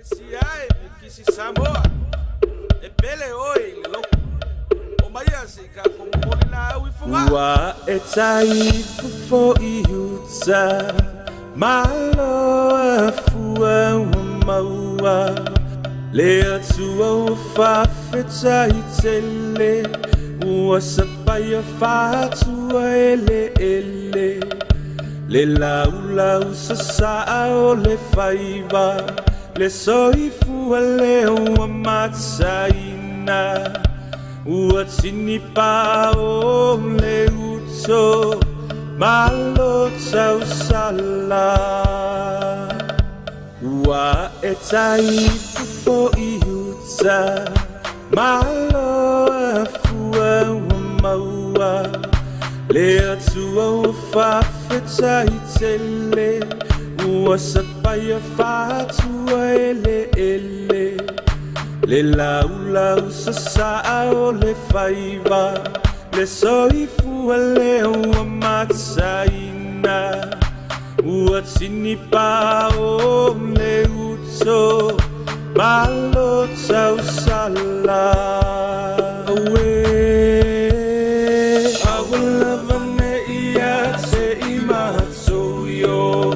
Siai, kisi Samoa, e pele oi lo. O maia se ka como molina wifunga. Wa etai fufo iuta, malo afua maua. Le atua fa feta itele, wa sapaya fatua ele. Le laula usasa o le faiva. Le soifua leo wa matsaina Ua tini pa o le uto Malo tau sala Ua etai fufo iuta Malo afua wa maua Le atua o fafeta itele Ua sapaya fatua ele Le laulau sasa o le faiva Le soifua leo wa matsaina Ua tini pa o le uto Malo tau sala Awala me ia te imato yo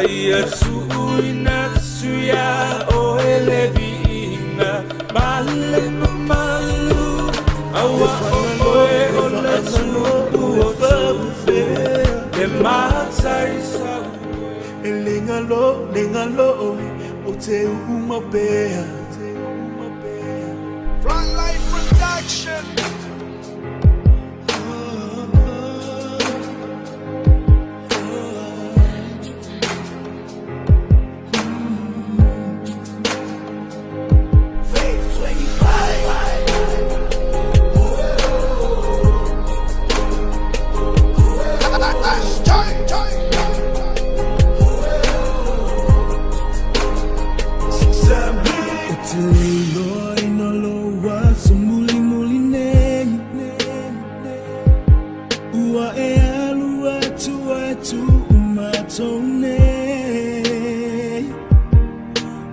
Ia suina suya o elevina Male malu Awa oe o le tulu o fabufe Le matai sa E lengalo o te umapea Frontline Production.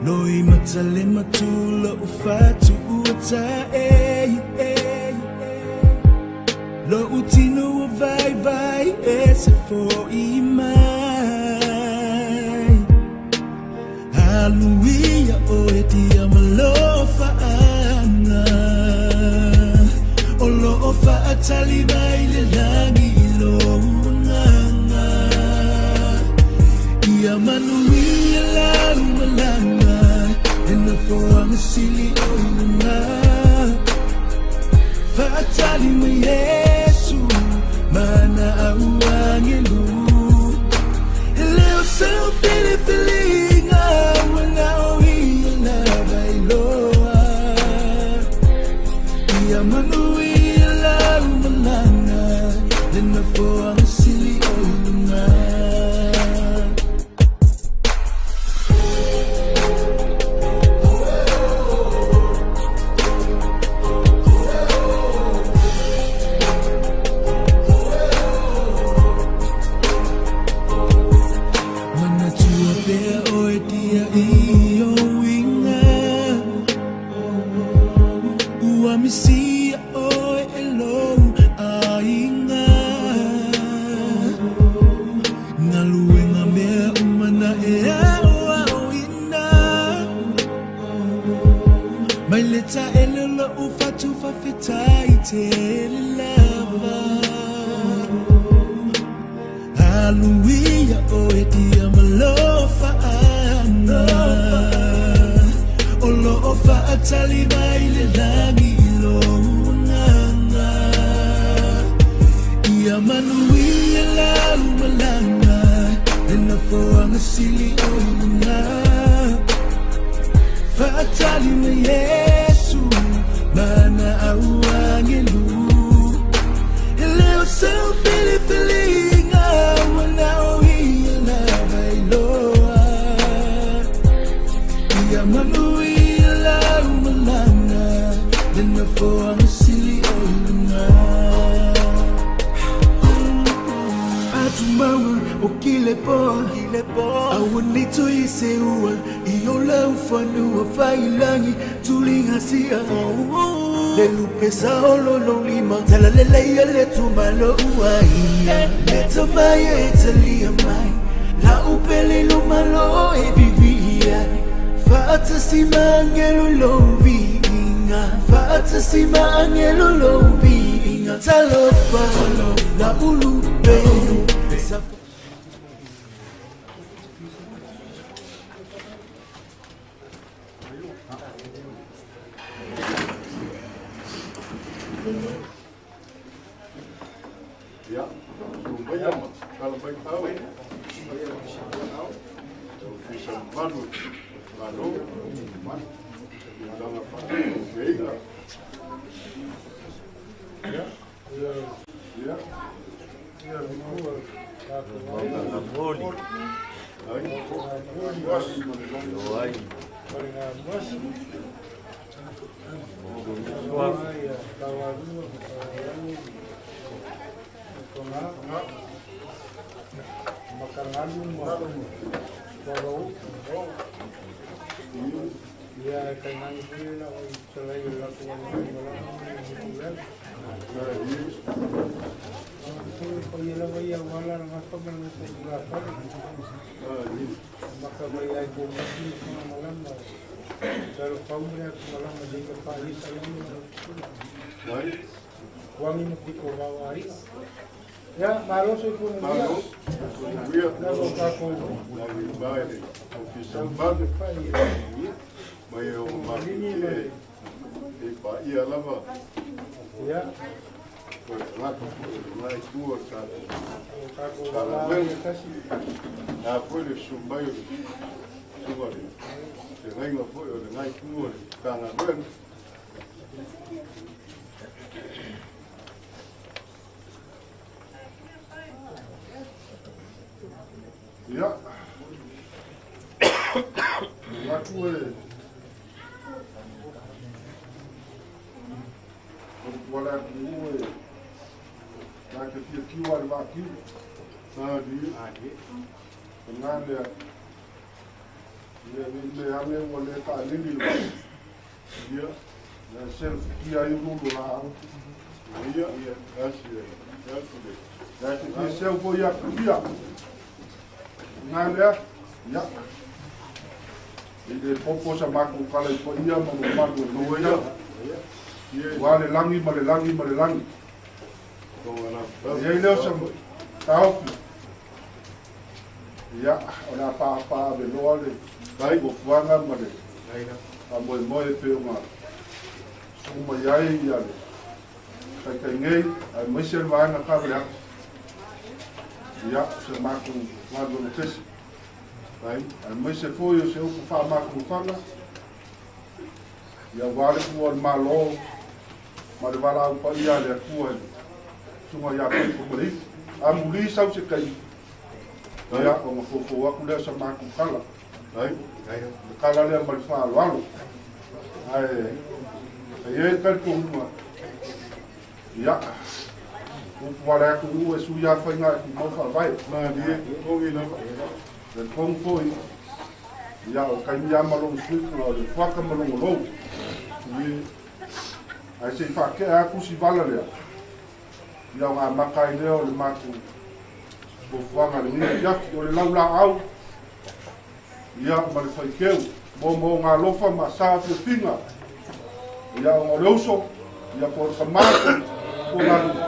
Noi matale matula ufatu uta Lo utino vai ese fo imai Hallelujah oetia malofa ana Olo ofa atali vai le langi ilo nganga Ia manuia malanga And for I'm silly ona Fatali me Yesu Mana awangelu Leo so feeling Wala uila bailoa Ia manuia malanga And for I'm silly ona Mana tua pea oe dia I o winga misia oi elo ainga ngaluenga mea umana e awa wina mai leta elelo ufatu fafetai te lava Hallelujah oi dia malofa ana Olo ofa atali baile langi ilonganga Ia manuia la umalanga Nena foanga sili oina Fa atali me Yesu Mana auangelu Eleo seu fili-filinga Wana oia la bailoa Ia manuia la umalanga Nena foanga sili oina Atumawa o kilepo Awanito iseua Iola ufanua failangi Tulingasia Lelu pesa ololo lima Tala leleia letu malo uaia Leta maia etalia mai La upele lo malo e vivia Fata sima angelo lo vinga Fata sima angelo lo vinga Talofa la ulupe Ya, banyak kalau baik tahu, bisa malu, dalam apa? Sehingga, ya, Ya, malu sih pun malu, dia lagi baik, ofisial banget, bayar umat ini, Pak iya lama, ya, naik dua kali, kalau nah boleh sumbai, sumbai, dengan nggak boleh naik dua, karena ben. Ya, aku wala aku nak kiwa baki, di, dengan dia hanya wala tak ini dia, self kia itu lah, dia, dia self dia kia. Nada, ya. Ini popo sama aku kalau itu iya mau malu dua ya. Wale langi, male langi. Ya ini sama tahu. Ya, ada apa beloal. Baik, bukangan male. Kamu mau itu mah. Semua yai ya. Saya ingin, mesin mana kabel. Ya, semakin malu tes, baik. Mesin foyo saya ukur makin fana. Ya, wali kuat malu, malu wala upah iya le kuat. Semua ya pembeli, amuli saus sekai. Ya, kalau foyo aku dah semakin kalah, baik. Kalah le malu fana walu. Ayah kan kumma. Ya. Wala aku suya fanya mau vai na dia kongi na dan kong foi ya kan ya malong suit lo de faka malong lo ni ai se whake a kusi vala lea. Ia ngā makai leo le mātu o whanga le nini iafi o le laula au. Ia ma le whaikeu, mō ngā lofa ma sā te whina. Ia o le uso, ia po ka mātu o ngā lua.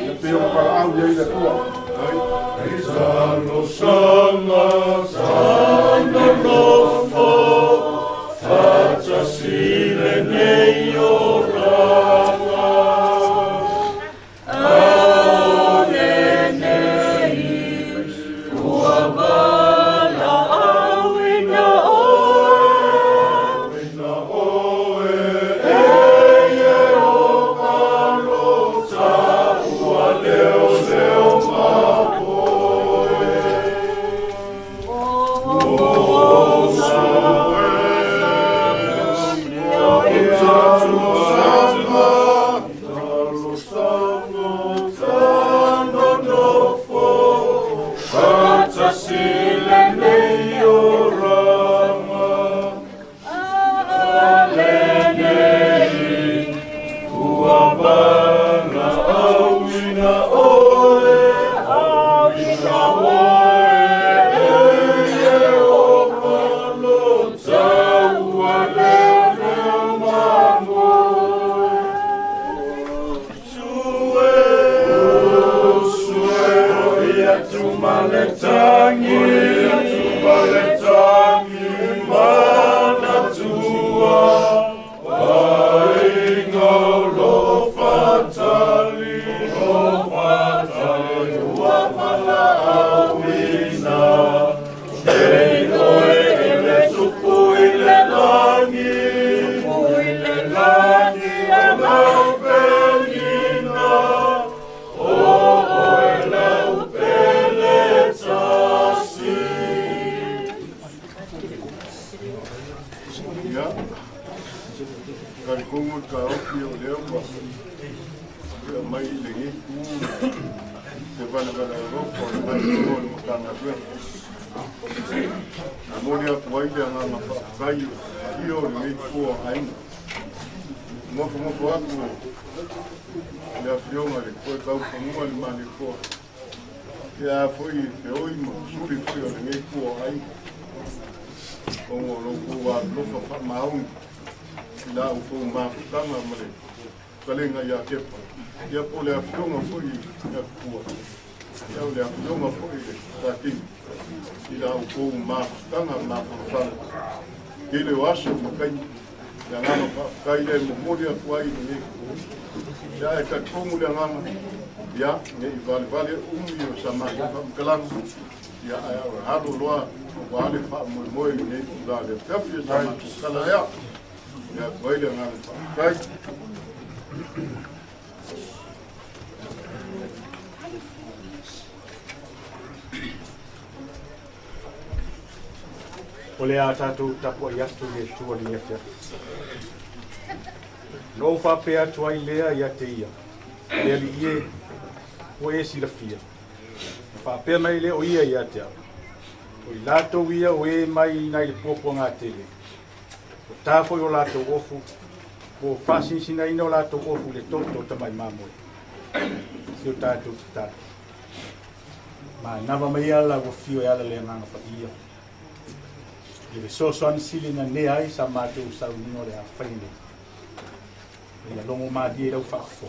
Ia peo para au ia i le tua. Sano sama, sano lofo, faca sile nei orama. Aone nei, ua wala awina oe, e o marota, ua leo Ia po le afionga fo i ia kua. Ia le afionga fo i tating. I la upo mafutanga mafutanga. Kele o ashe makai. Ia ngama kai le mumori atua i ni. Ia e katongu le ngama. Ia ne i vale vale umi o samaki mkalangu. Ia ai au halo loa wale fa moi ne i vale. Kafi e samaki kala ia. Ia kai le ngama kai. O le a tātou tapu ai atu le tua ni afia. No whape atu ai lea i ate ia. Lea li ie o e si la fia. Whape mai le o ia i ate au. O i lātou ia o e mai nai le pōpua ngā tele. O tāpoi o lātou ofu. O whasinsina ina o lātou ofu le toto tamai mamoi. Si o tātou ki tātou. Ma nawa mai ala o fio e ala le nganga pa ia. Ile sosoan sili na ne ai sa mate u sa unino le afine. Ile longo mati e lau whakafo.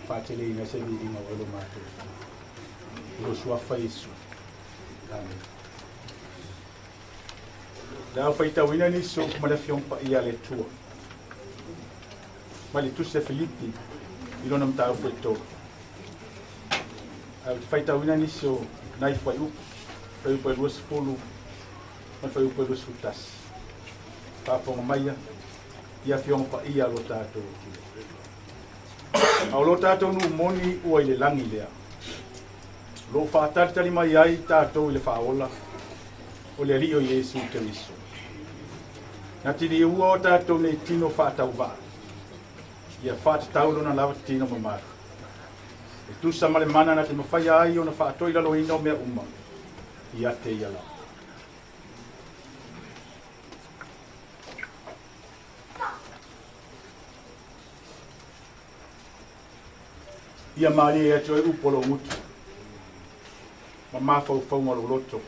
Whakele ina se li ina o ilo mate. Ilo sua whaisu. Amen. Lau whaita wina ni so kumale fiompa ia le tua. Mali tu se Filipi. Ilo nam tau whaito. Whaita wina ni so nai whaiu. Whaiu pa ilua sifolu. Mas foi o povo escutar. Para a maia e a fiona para ir ao lotato. Ao lotato no moni o ele langilea. Lo fatar tali mai ai tato ele faola. O le rio Yesu Cristo. Na tiri ua o tato ne tino fatau va. Ia fat taulo na lava tino mamar. E tu samale mana na te mafai ai o na fato ila lo ino mea uma. Ia te iala. ia mali e toi upolo mutu ma fau fau ngolo loto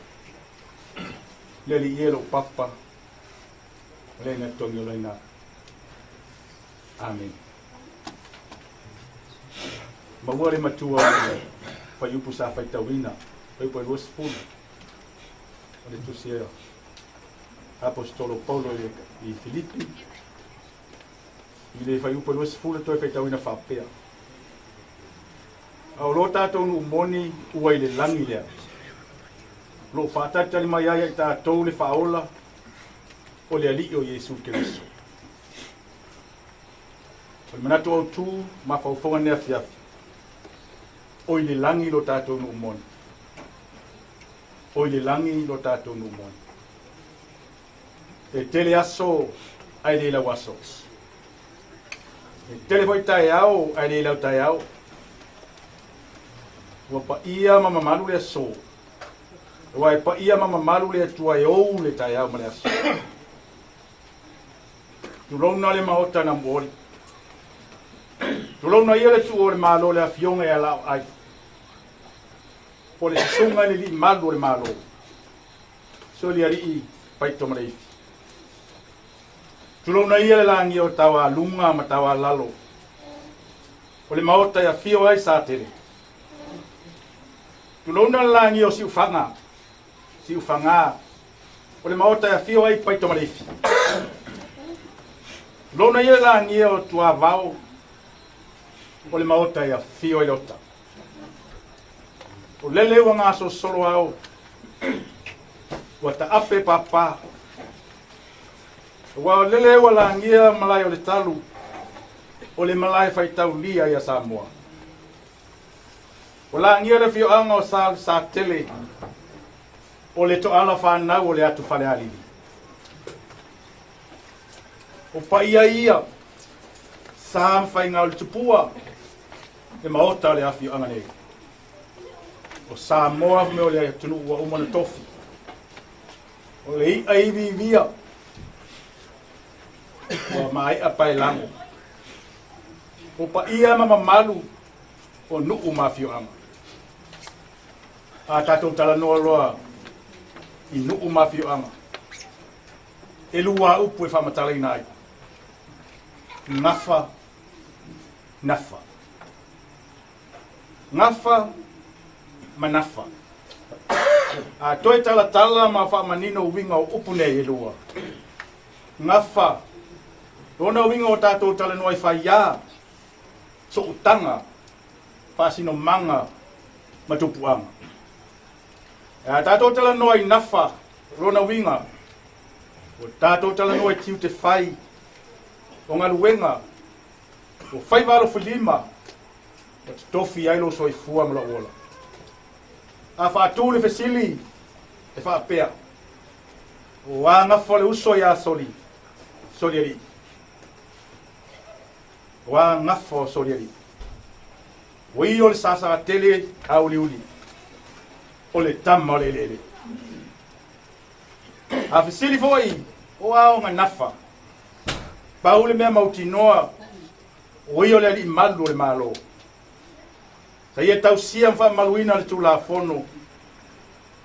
leli yelo papa le na tongi lena amen ma wale matua pa yupu sa fa tawina pa yupu was full ole tu sia apostolo Paulo e Filipi ile fa yupu was full to fa tawina fa pea au lo tatou nu moni ua i le langi lea. Lo whātata li mai ai ai tātou le whaola o le ali o Iesu Keriso. O le manatu au tū ma whauwhonga nea fiafi. O i le langi lo tātou nu moni. O i le langi lo tātou nu moni. E tele aso ai le ila waso. E tele voi tae au ai le ila tae au. Wa pa ia mama malu le so. Wa pa ia mama malu le tua e ou le tai au male aso. Tu lona le maota na mbori. Tu lona ia le tu o le malo le afionga e ala ai. Po le sunga le li malu le malo. So li ari pai to mare. Tu lona ia le langi o tawa lunga ma tawa lalo. O le maota ya fio ai sa tere. Tu lona langi o si ufanga. Si ufanga. O le maota ya fio ai pai tomarefi. Lona ia langi o tua vau. O le maota ya fio ai lota. O lele ua ngā so solo au. Ua ta ape papa. Ua lele ua langi malai o le talu. O le malai fai tau lia ia Samoa. O la ngia le fio anga o sa tele. O le to ala whanau o le atu whale alili. O pa ia. Sa mwhai ngā le tupua. E maota le afio anga nei. O sa moa me o le tunu ua umana tofi. O le i aivi via. O mai apai lango. O pa ia mama malu. O nuu mafio anga. A tatou tala noa loa i nuu mafio anga. E lua upu e whamatala ina ai. Ngafa. Ngafa manafa. A toi tala ma whamanino winga o upu nei e lua. Ngafa. Rona winga o tatou tala noa i whaia. So utanga. Whasino manga matupu anga. Tātou tala noa i nafa, rona winga. O tātou tala noa i tiu te whai. O ngā luenga. O whai waro whilima. O te tofi ailo so i fua mula ola. A whaatū le whesili. E whaapea. O a ngafa le uso i a soli. Soli ari. O a ngafa o soli ari. O i o le sasa tele a uli. O le tama o le lele. A whisili foi, o ao ngā nafa. Paule mea mauti noa, o i o le ali malu le malo. Sa ia tau sia mwha maluina le tū la fono.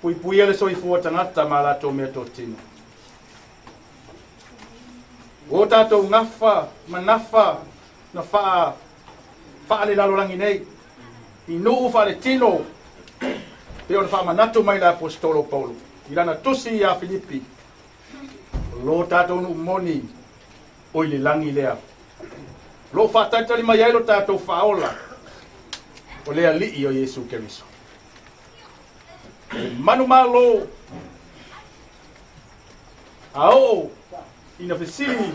Pui ele so i fua tangata ma la tō mea tō tino. O tātou ngafa, manafa, na wha le lalorangi nei. I nuu wha le tino. Peo na whamanatu mai la apostolo Paulo. I rana tusi i a Filipi. Lo tātou nu moni o i le langi lea. Lo whataitali mai ailo tātou whaola. O lea lii o Iesu Keriso. Manu malo. Ao. Ina whisiri.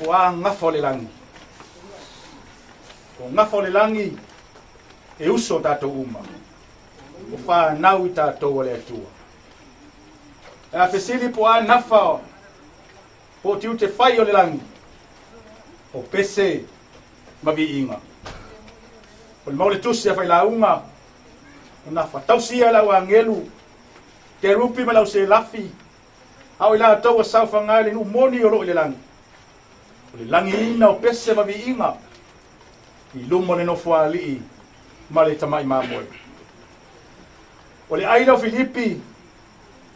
O a ngafo le langi. O ngafo le langi. E uso tātou uma. O wha nau i tātou o le atua. E a whesili po a nafa po tiu te whai o le langi. O pese mavi inga. O le maule tusi a whai launga. O nafa tausia lau angelu. Te rupi ma lau se lafi. Au i la tau a sau whangai le nu moni o lo i le langi. O le langi ina o pese mavi inga. I lumo le no fua lii. ma le tamai mamoe. O le aila o Filipi,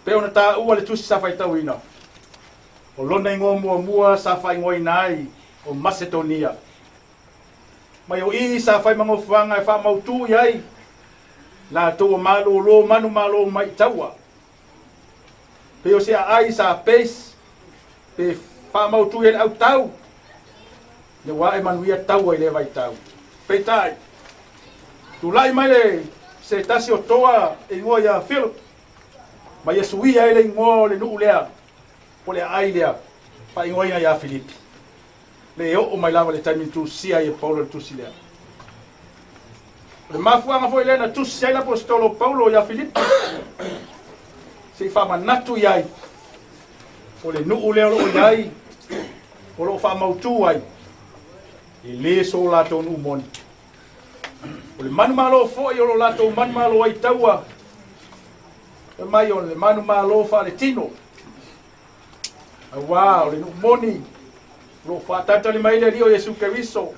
pe ona tā ua le tusi sa whai tauina. O lona ingoa mua sa whai ngoi nai o Macedonia. Mai o i sa whai mangofuanga e wha mautu iai. La tō malo lo manu malo mai taua. Pe o sea ai sa peis, pe wha mautu iai au tau. Le wa e manuia taua i le vai tau. Pe tai. Tu lai mai le se tasi o toa e ngoa ia Philip. Ma ia suia ele ngoa le nuu lea. Po le ai lea. Pa ingoa ia Filipi. Le o mai lava le taimin tu sia ia Paulo tu si lea. Le mafuanga foi lena tu sia ia apostolo Paulo ia Filipi. Se fa manatu iai. O le nuu lea lo iai. O lo fa mautu ai. I le so la tonu moni. O le manu malo foi o lo lato manu malo ai taua. E mai o le manu malo fa le tino. Wow, le moni. Lo fa tata le mai le rio Yesu Keriso.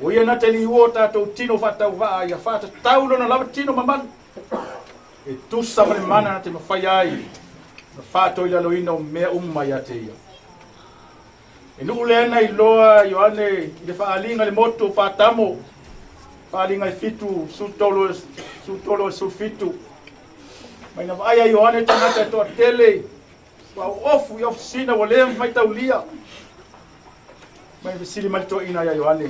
O ia na te li uo tato tino fa tau va ia fa tau lo na lava tino maman. E tu sa le mana na te mafai ai. Na fa to ila lo ino mea umma ia te ia. E nu le na i loa Ioane i le fa alinga le moto fa tamo. Palinga fitu sutolo sulfitu. Mai na vai ai Ioane tangata to tele. Wa ofu yo sina wale mai taulia. Mai visili mai to ina ya Ioane.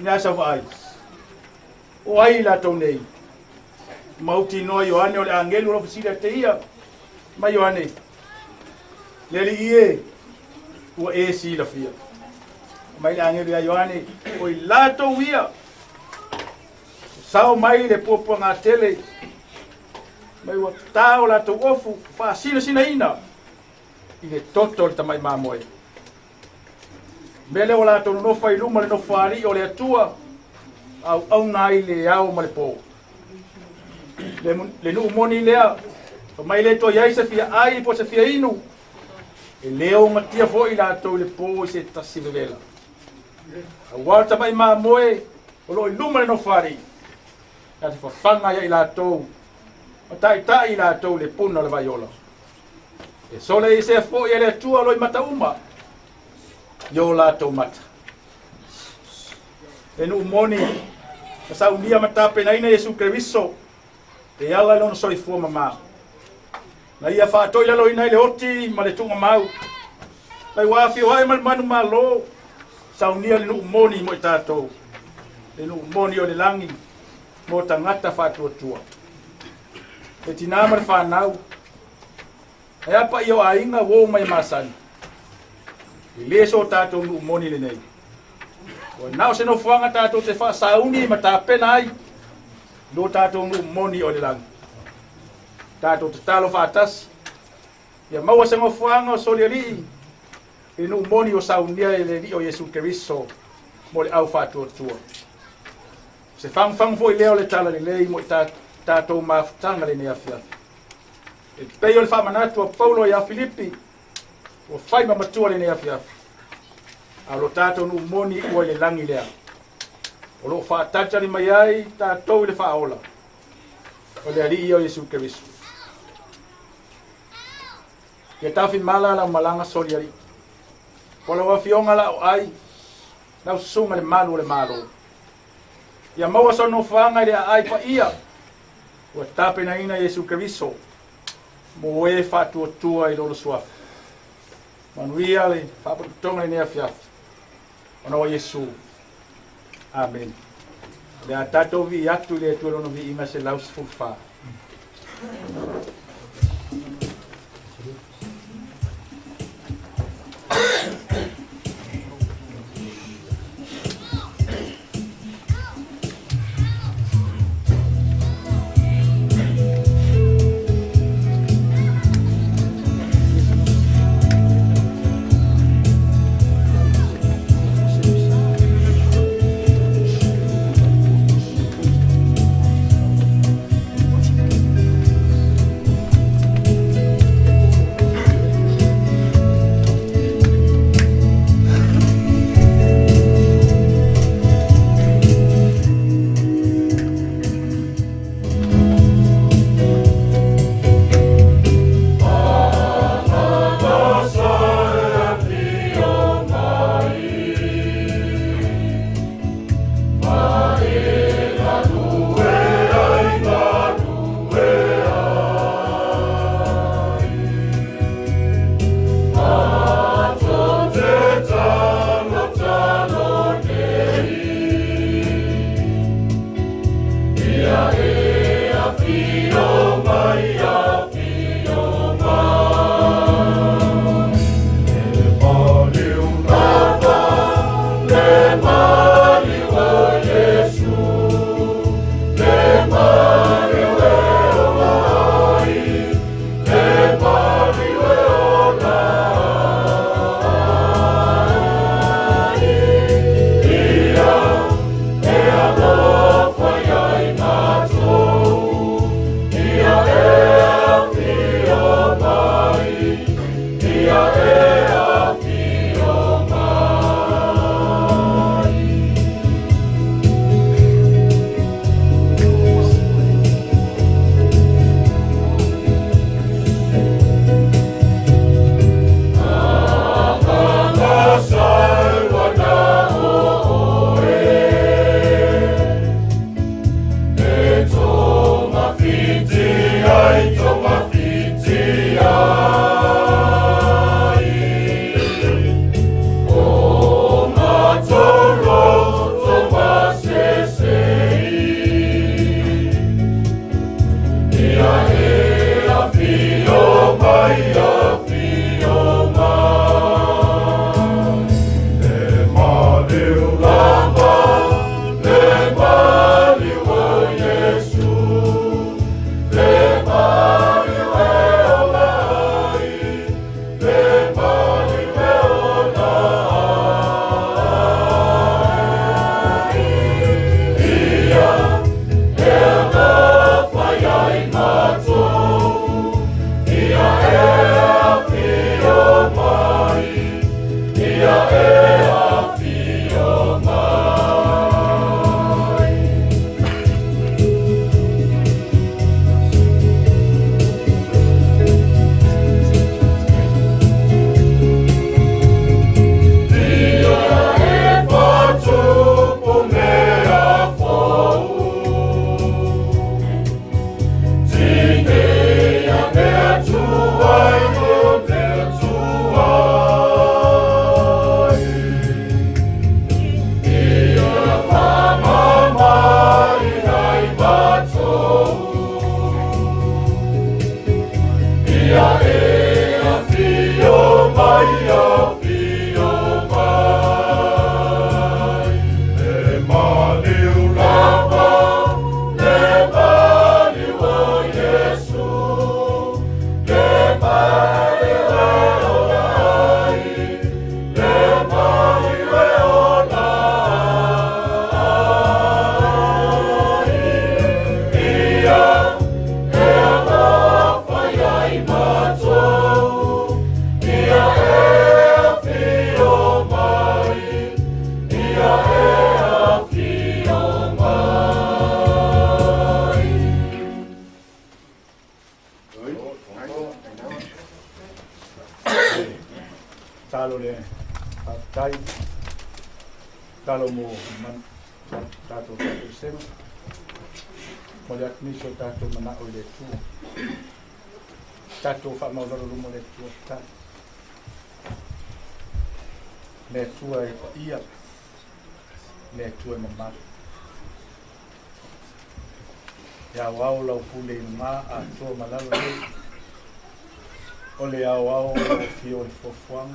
Ina sa vai. O ai la to nei. Mauti no Ioane o le angelu ro visili te ia. Mai Ioane. Leli ie. O e si la fia. Mai le angelu ya Ioane o i lato wia. Sao mai le popo ngā tele. Mai wa tau lato ofu fa sina ina. I le toto le tamai mamoe. Mele o lato no fai luma le no fari o le atua. Au nai le au ma le po. Le nu moni lea. Mai le to iai se fia ai po se fia inu. E leo matia fo i lato le po i se tasi vevela. Awal tamai mamoe o lo luma le no fari. Ya te whawhanga ia i lātou. O tai i lātou le puna le vaiola. E sole i se fo i ele atua loi mata uma. Yo lātou mata. E nu moni. E sa unia mata pena ina Yesu Keriso. E ala lona soi fua mama. Na ia whaatoi lalo ina le oti ma le tunga mau. Lai wafi o hai manu malo. Sa unia le nu moni mo i tātou. Le nu moni o le langi. Mo tangata whātua. E tina mara whanau. E apa i o ainga wō mai masani. I leso tātou nu moni le nei. O nao se no whanga tātou te wha sauni ma tā pena ai. No tātou nu moni o le langi. Tātou te talo whātasi. Ia maua se no whanga o soli ali. E nu moni o saunia e le li o Yesu Keriso. Mo le au whātua. Se fang fo i leo le tala le lei mo i tātou mafutanga le nea fiafi. E peo le whamanatu a Paulo i a Filipi. O whai mamatua le nea fiafi. A lo tātou nu moni ua i le langi lea. O lo whaatacha li mai ai tātou i le whaola. O le ali i o Yesu Keriso. Ia tawhi mala la malanga soli ali. O la wafionga la o ai. Nau sunga le malu o le malo. Ia maua so no whanga i le ai pa ia. Ua tape na ina Yesu Keriso. Mo e whatua tua i lolo suafi. Manuia le whapatonga i nea fiafi. Ona o Yesu. Amen. Le a tatou vi atu le tuelono vi inga se laus fulfa. talo le tai talo mo man tato sema mo le atmiso tato mana o le tu tato fa mo lo mo le tu ta le tu e ia le tu e mama ya wao la pule ma a to malalo le o le au fio le fofuang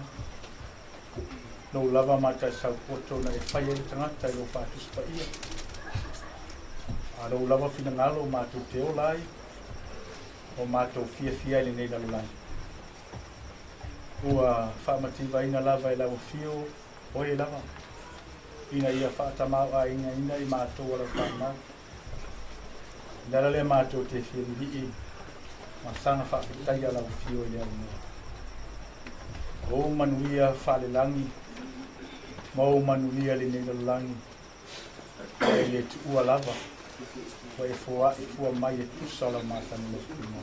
no lava mata sa poto na e fai e tangata i lo fatus pa ia a lo lava fina ngalo matu te o lai o matu fia le nei lalo lai ua whaamativa ina lava e lau fio o e lava ina ia whaatamau a ina i matu wala whaamau nara le matu te fia li ma sanga whaafitai a lau fio i au nei o manuia whaalelangi ma o manuia le nei lalangi e le tua lava o e fua mai e tusa o la matani le fino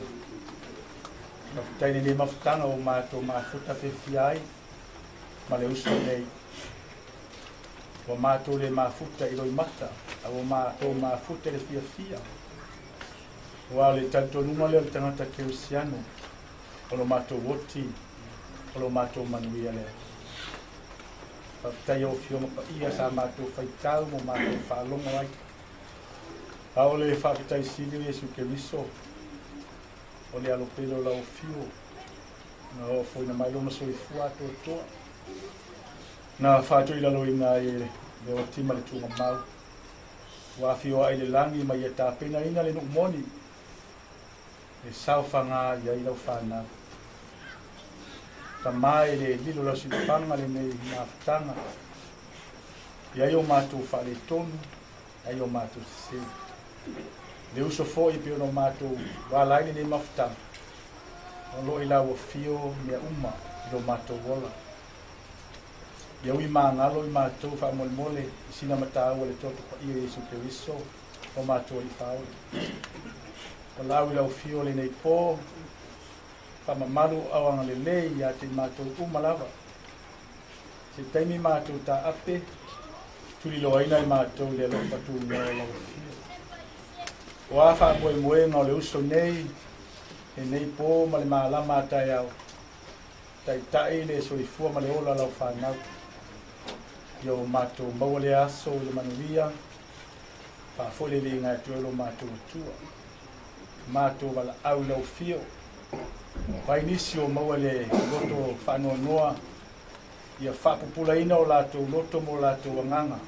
whaafitai le mafutanga o mato mafuta whiwhiai ma le uso nei o mato le mafuta i roi mata o mato mafuta le fia o le tantonuma le o tangata keusiano o lo mato woti o lo mato manuia le tai o fio ma ia sa mato faitau mo mato whaalongo ai ao le whaakitai sili Yesu Keriso o le alopelo lau fio na o foi na mai loma soi fua toa na whaato i lalo inga e le o tima le tunga mau wa fio ai le langi mai e tāpena ina le nuk moni e sauwhanga i ai lau whanau ta mai le lilo la sipanga le nei na tanga ia yo matu fa le tonu ia yo matu se le uso fo i pe no matu wa lai le mafta o lo ila o fio me uma lo matu wola ia ui mangalo i matu fa mole sina mata o le toto pa ia Yesu Keriso o matu i fa o la ila o fio le nei po mamalu awang lele ya te mato umalava se taimi mato ta ape tuli loina i mato le lo patu le wa fa moe no le uso nei e nei po male mala mata ya tai le so i fu male ola la fa na yo mato mole aso le manuia fa fole le nga tu lo mato tua mato wala au lo fio vai inisio maua le loto whanoanoa ia whapupula ina o lato loto mo lato wanganga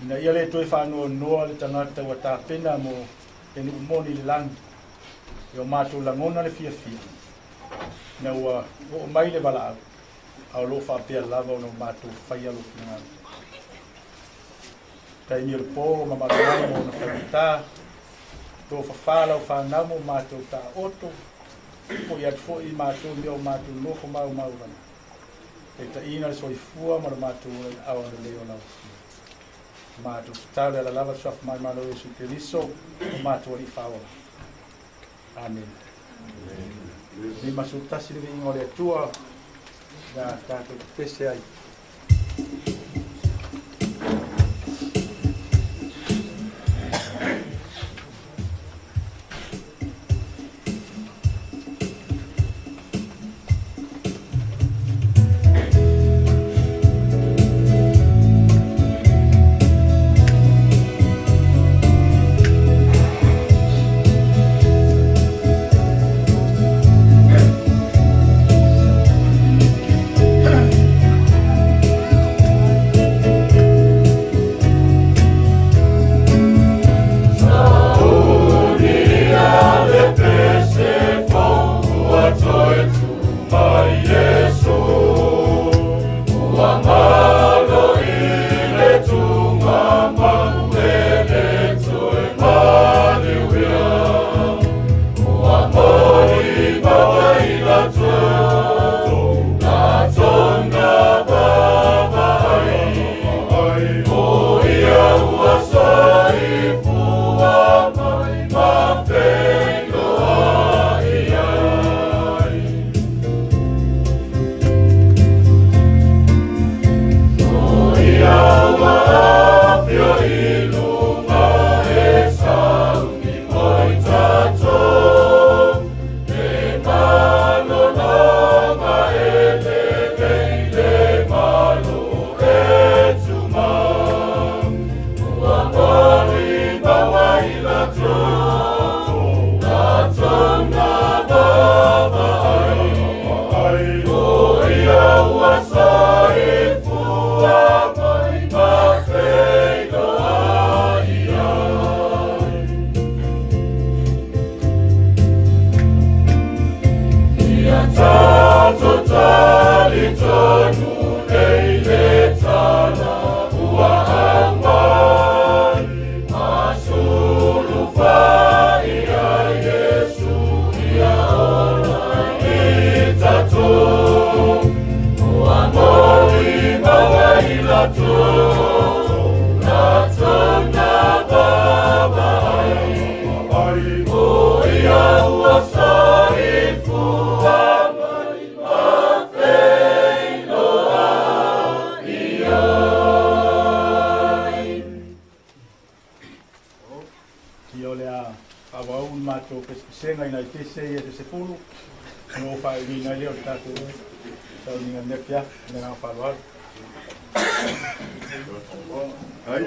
ina ia le toi whanoanoa le tangata wa tāpena mo e ni umoni le langi ia o mātou langona le fia na ua o mai le wala au lo whapea lava o no mātou whaia lo kina tai ni le pō ma marangai mo na whaitā tō whawhala o whanau mo mātou tā oto po ia fo i mato leo mato no fo mau ran e ta ina so i fua ma mato au le leo la mato tale la lava sof mai malo Yesu Keriso o mato i fawa amen ni masuta si le ngore tua da ta to pese ai Senga ina te se ia te se fulu no fa ni na leo tatu sa ni na nepia ni na fa wa ai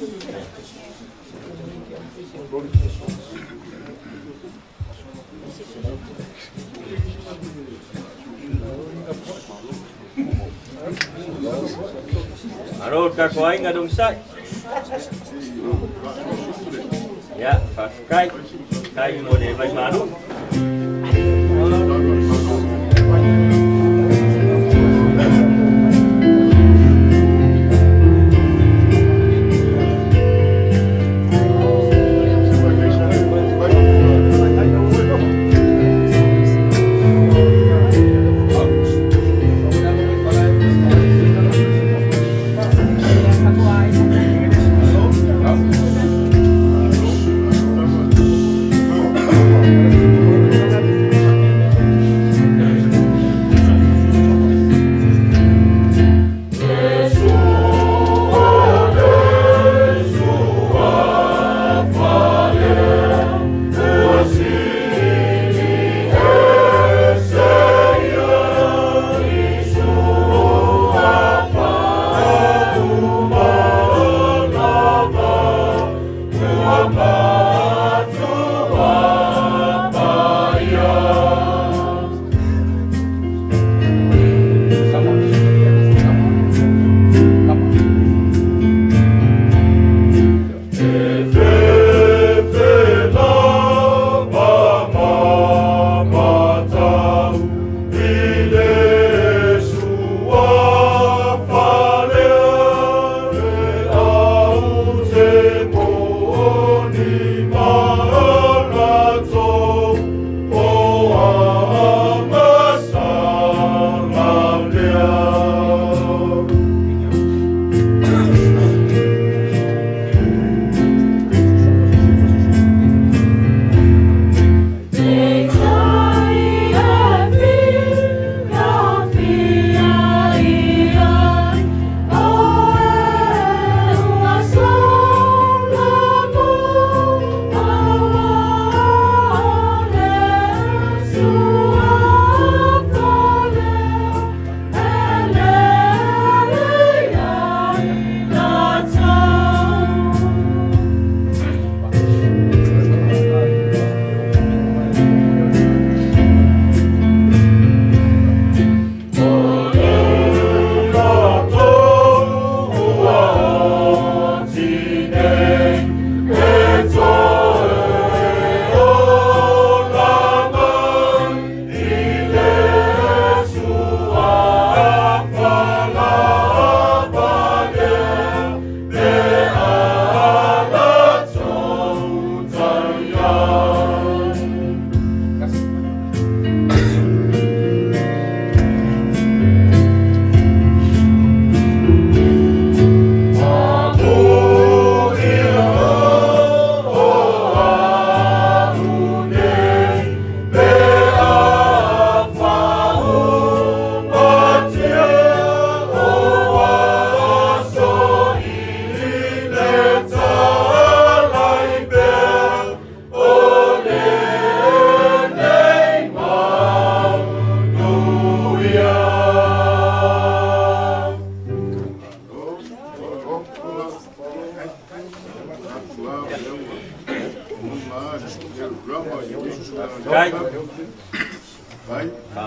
Arot ka ko ay nga dong say. Ya, pakai. Kai mo de vai maru.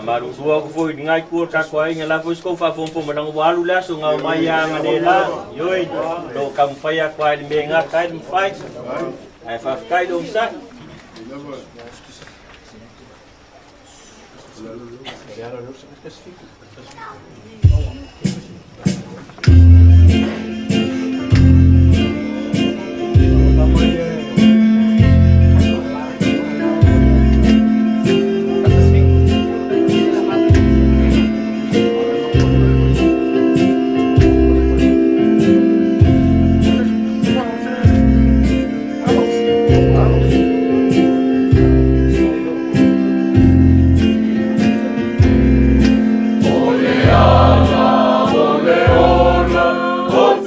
Maru tua ko foi ngai ku ta ko ai ngala foi ko fa fom pom nang walu la so nga maya nganela yoi do kam faya ko ai me nga kai m fai ai fa kai do sa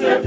Ole,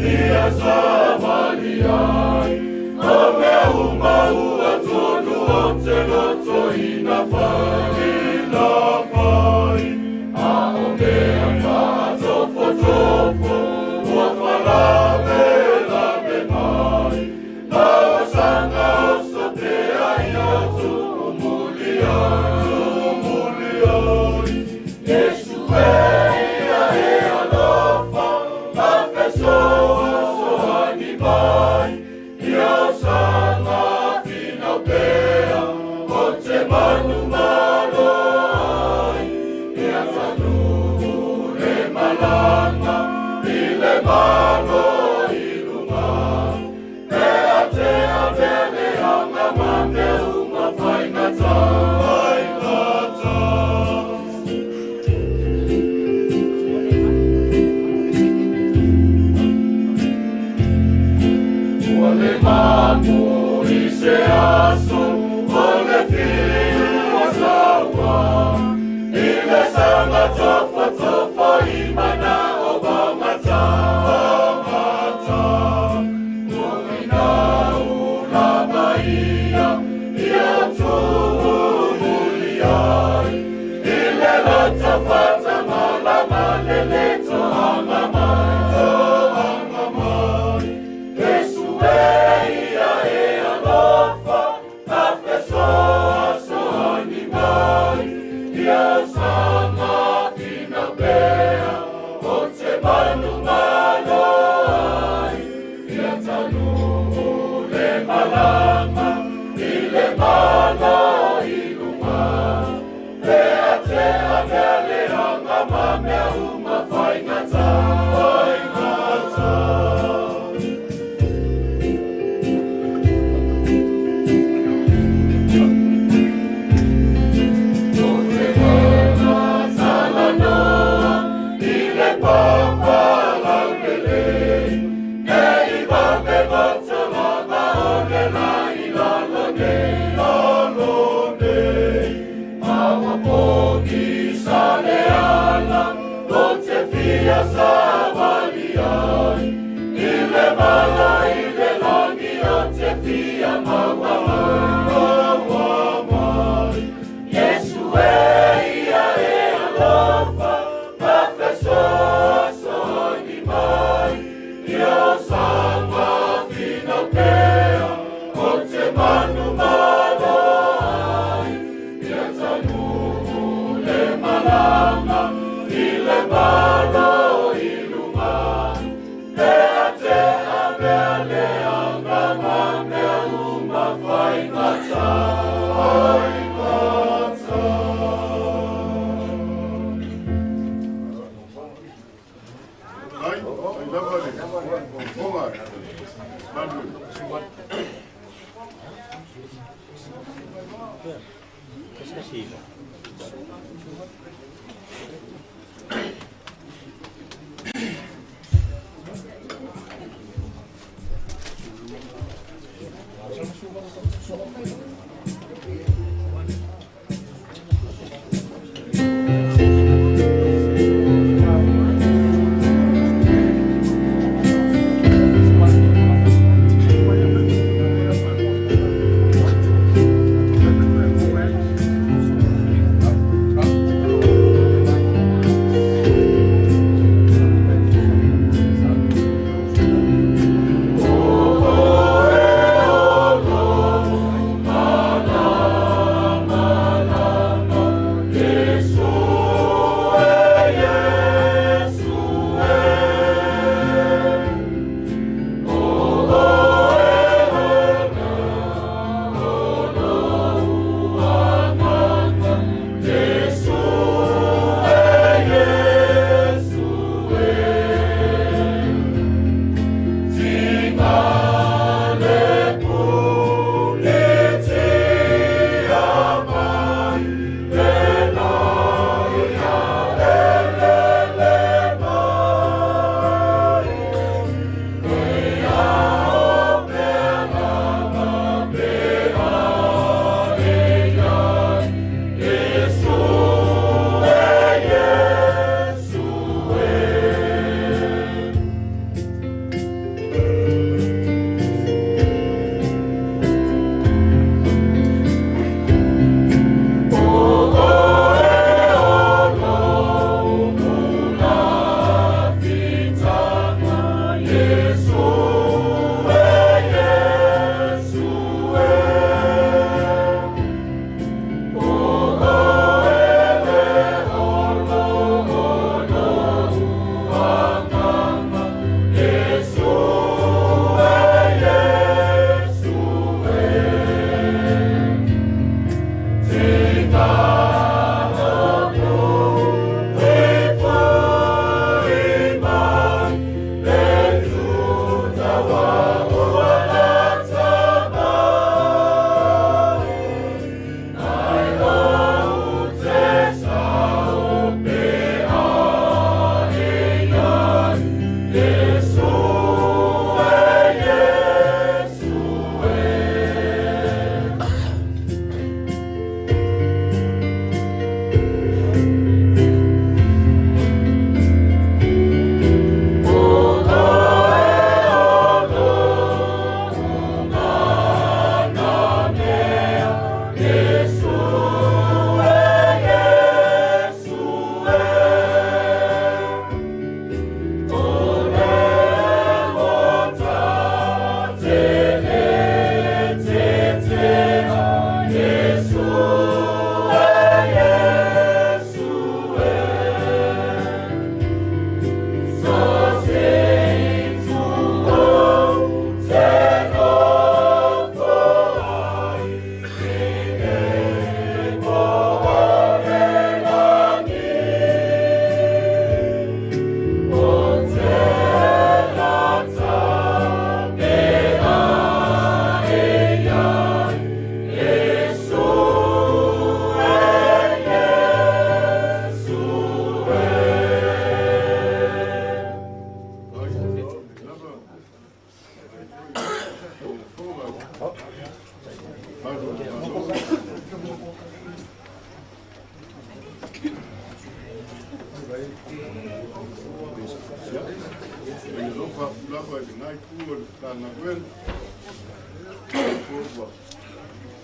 Ele não vai lá vai de nai tudo tá na guerra.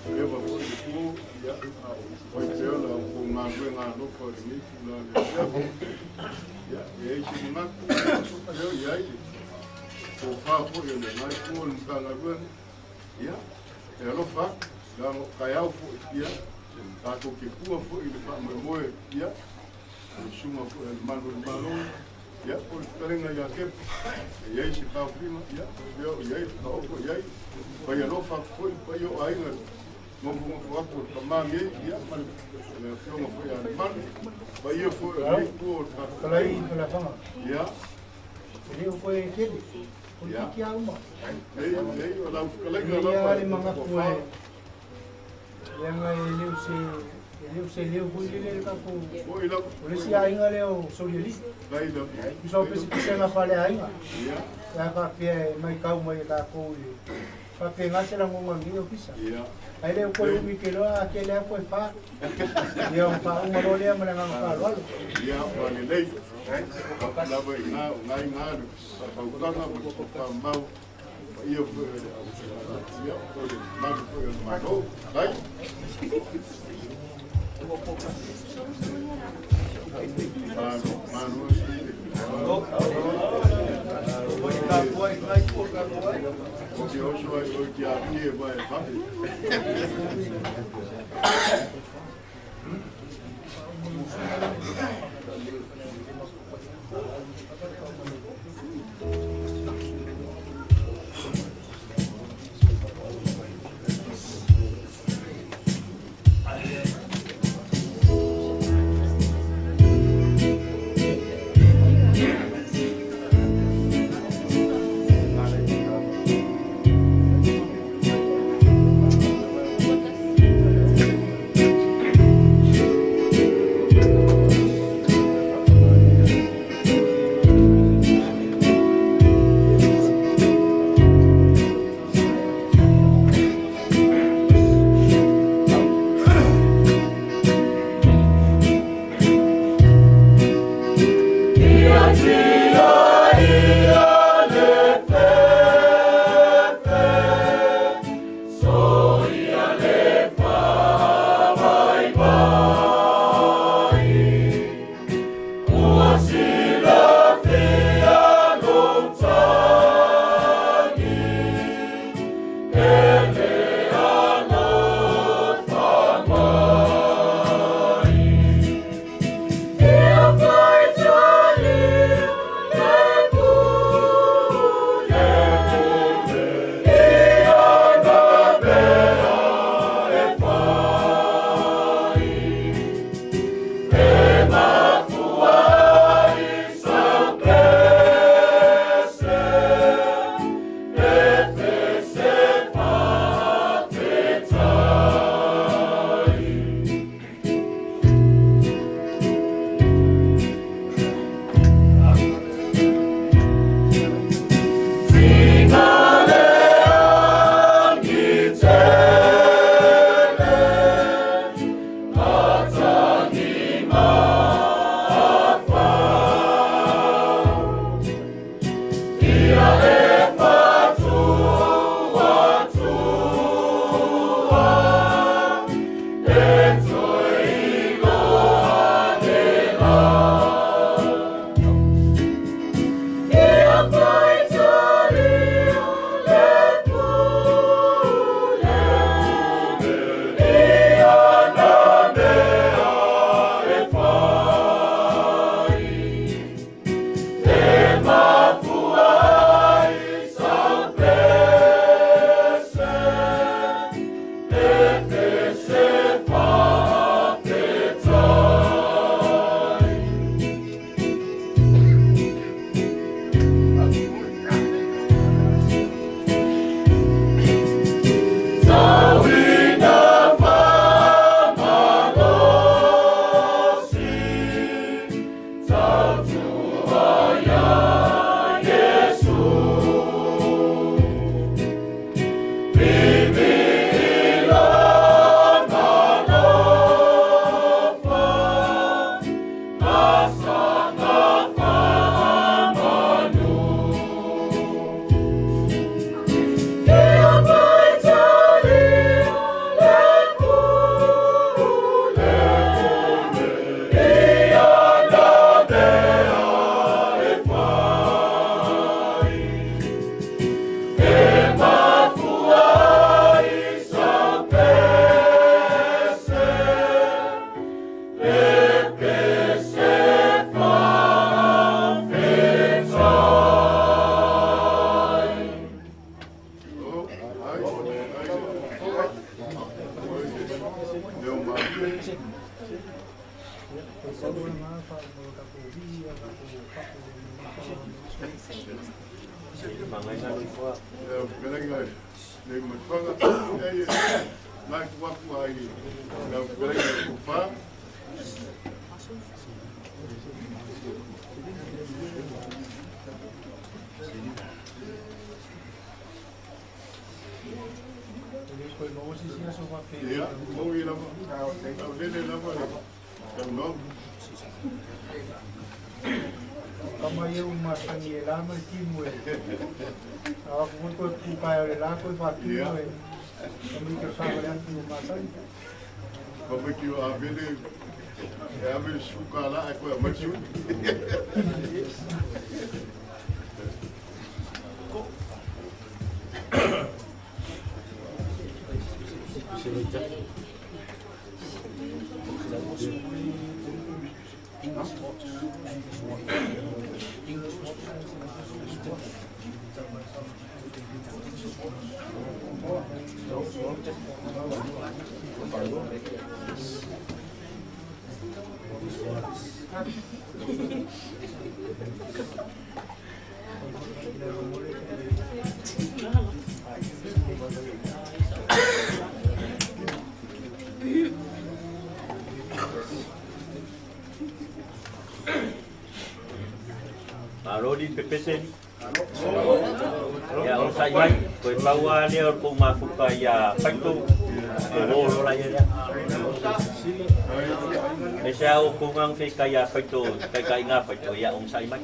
Eu vou por ya vai ter lá com uma guerra no for me lá ya e aí se não eu e aí o papo ele nai tudo tá na guerra ya ela fa lá no caiu ya tá com que pua foi ele fa moe ya chuma foi mano ya por carinha ya que e aí se tá prima ya eu e aí tá o e aí vai ela fa foi eu aí não vou por tomar e ya mas eu filma foi a mano vai eu foi aí por Kalau ini kalau apa? ya Ini foi aquele. ya Que alma. aí lá Ele ali manga foi. Yang ele se leu pun ele tak pun. foi lá Polisi ainda leu soriali. vai lá Só precisa na falha ainda. ya Ya pakai mai kau mai tak pun. Pakai ngasih lah ngomong dia bisa. ya Aí ele foi mikir aquele foi fa. Dia fa umur dia menang fa lalu. ya vale lei lá vai na pautana para mau eu ya mas foi mas vai porque hoje vai o dia vai Nossa Mangai na lupa. Galang Neng matwanga Nai kuwaku ai Na galang kufa Ya, mau ila mo. Kau lele lama. Kau nom. Kama eu matangi lá mas timo e. Aku pun kau kukai lá kau fati mo e. Kami kerja dengan tu matangi. Kau kau abele. Abele suka lah aku macam. Rodi pepesen. Ya o sai mai ko bawa le ko mafuka ya paito. Lo la ya. Esa o ko ngang fe kaya paito, kaya nga paito ya o sai mai.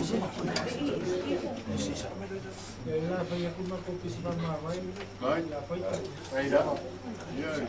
Ela foi a kuma ko pisi pa mamai. Vai. La foi. Aí dá. E aí?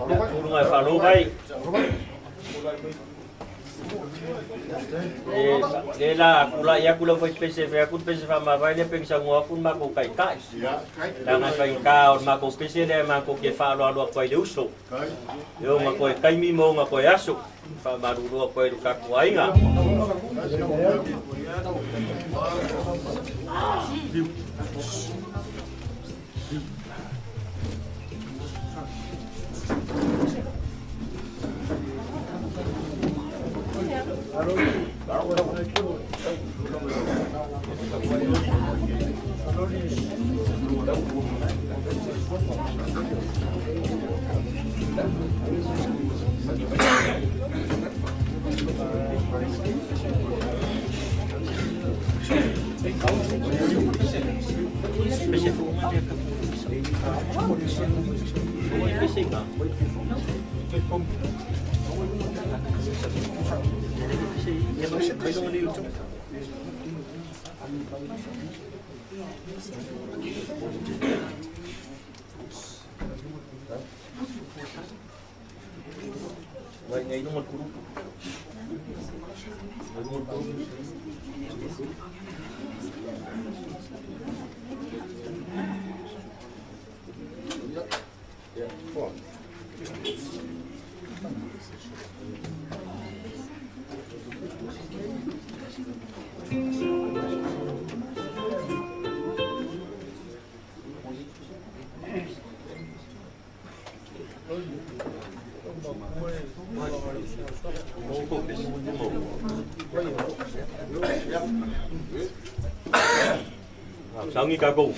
Kurungai falu bai. Lela kula ya kula foi spesife aku spesife ma vai le pengsa ngua pun ma ko kai kai. Dangan kai ka ma ko spesife ma ko ke falu alu ko de uso. Yo ma ko kai mi mo ma ko aso. Fa ma ru ko ru ka ko ainga. Vậy ngày nó một cú. Sáng nghi cá cùng.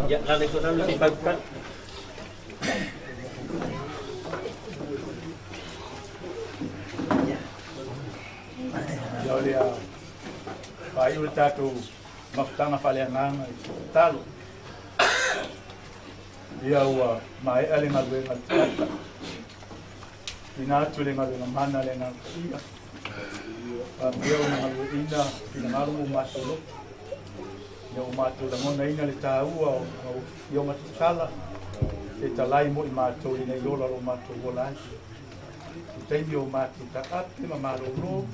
Ya, nanti sudah lebih bagus kan? Olha, pai o tato maftanga faleananga talo. Dia o mai ale ngwe ngata. Ina tule ngwe mana le ngata. Dia o ngwe ina pinangaru masolo. Yo mato la mona ina le tau o yo matsala. E talai mo i mato ina lola o mato volai. taimi o mātou tāate ma mālolo.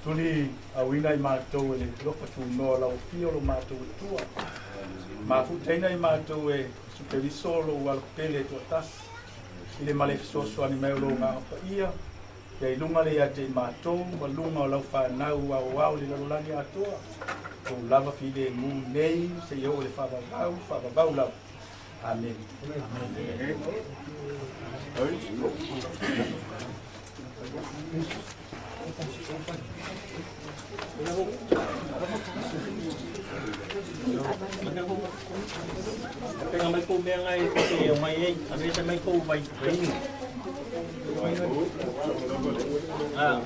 Tuli awina i mātou e le lofa tūnoa lau fio lo mātou e tua. Mafu teina i mātou e superiso lo walpele tua tas. I le malefisoso ani meo lo ngā pa ia. Ia i lunga le ate i mātou, ma lunga o lau whanau au le lalolani atoa. Ko lava fide ngu nei, se iho le whababau lau. Amen. Kaya may po may ngay kasi yung may sa may po may training.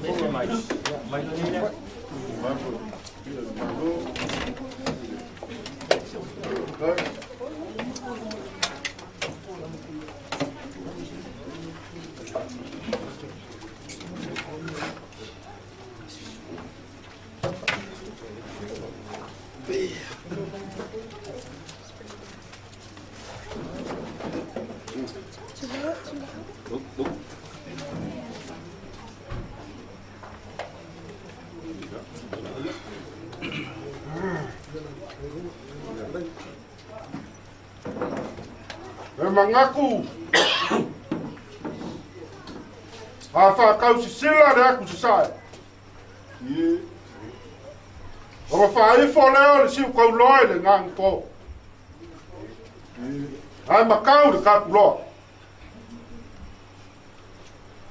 This is my nila. Mengaku kau sila de aku sesai. O fa I fo leo le siu kau loe le ngang po. Ai makau de ka lo.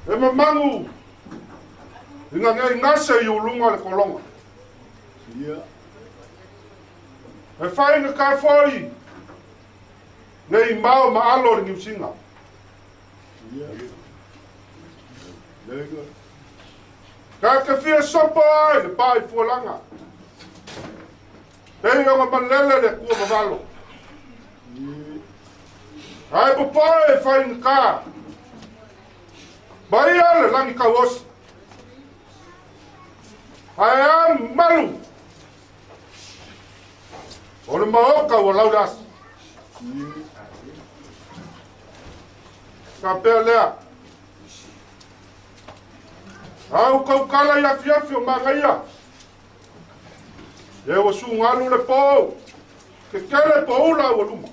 E mamangu ngase yu lunga le kolonga. E fai na ka foi. Nei mau maalo le ngiusinga. Ka fia sopa ai le pai fualanga. Ei o malele le kua mavalo. Ai popai fai nka. Bai ale langi kaos. Ai am malu. O le maoka o laudas. Kapea lea. Au kau kala ia fiafi o magaia. E o sungalu le po. Ke kele po ula o luma.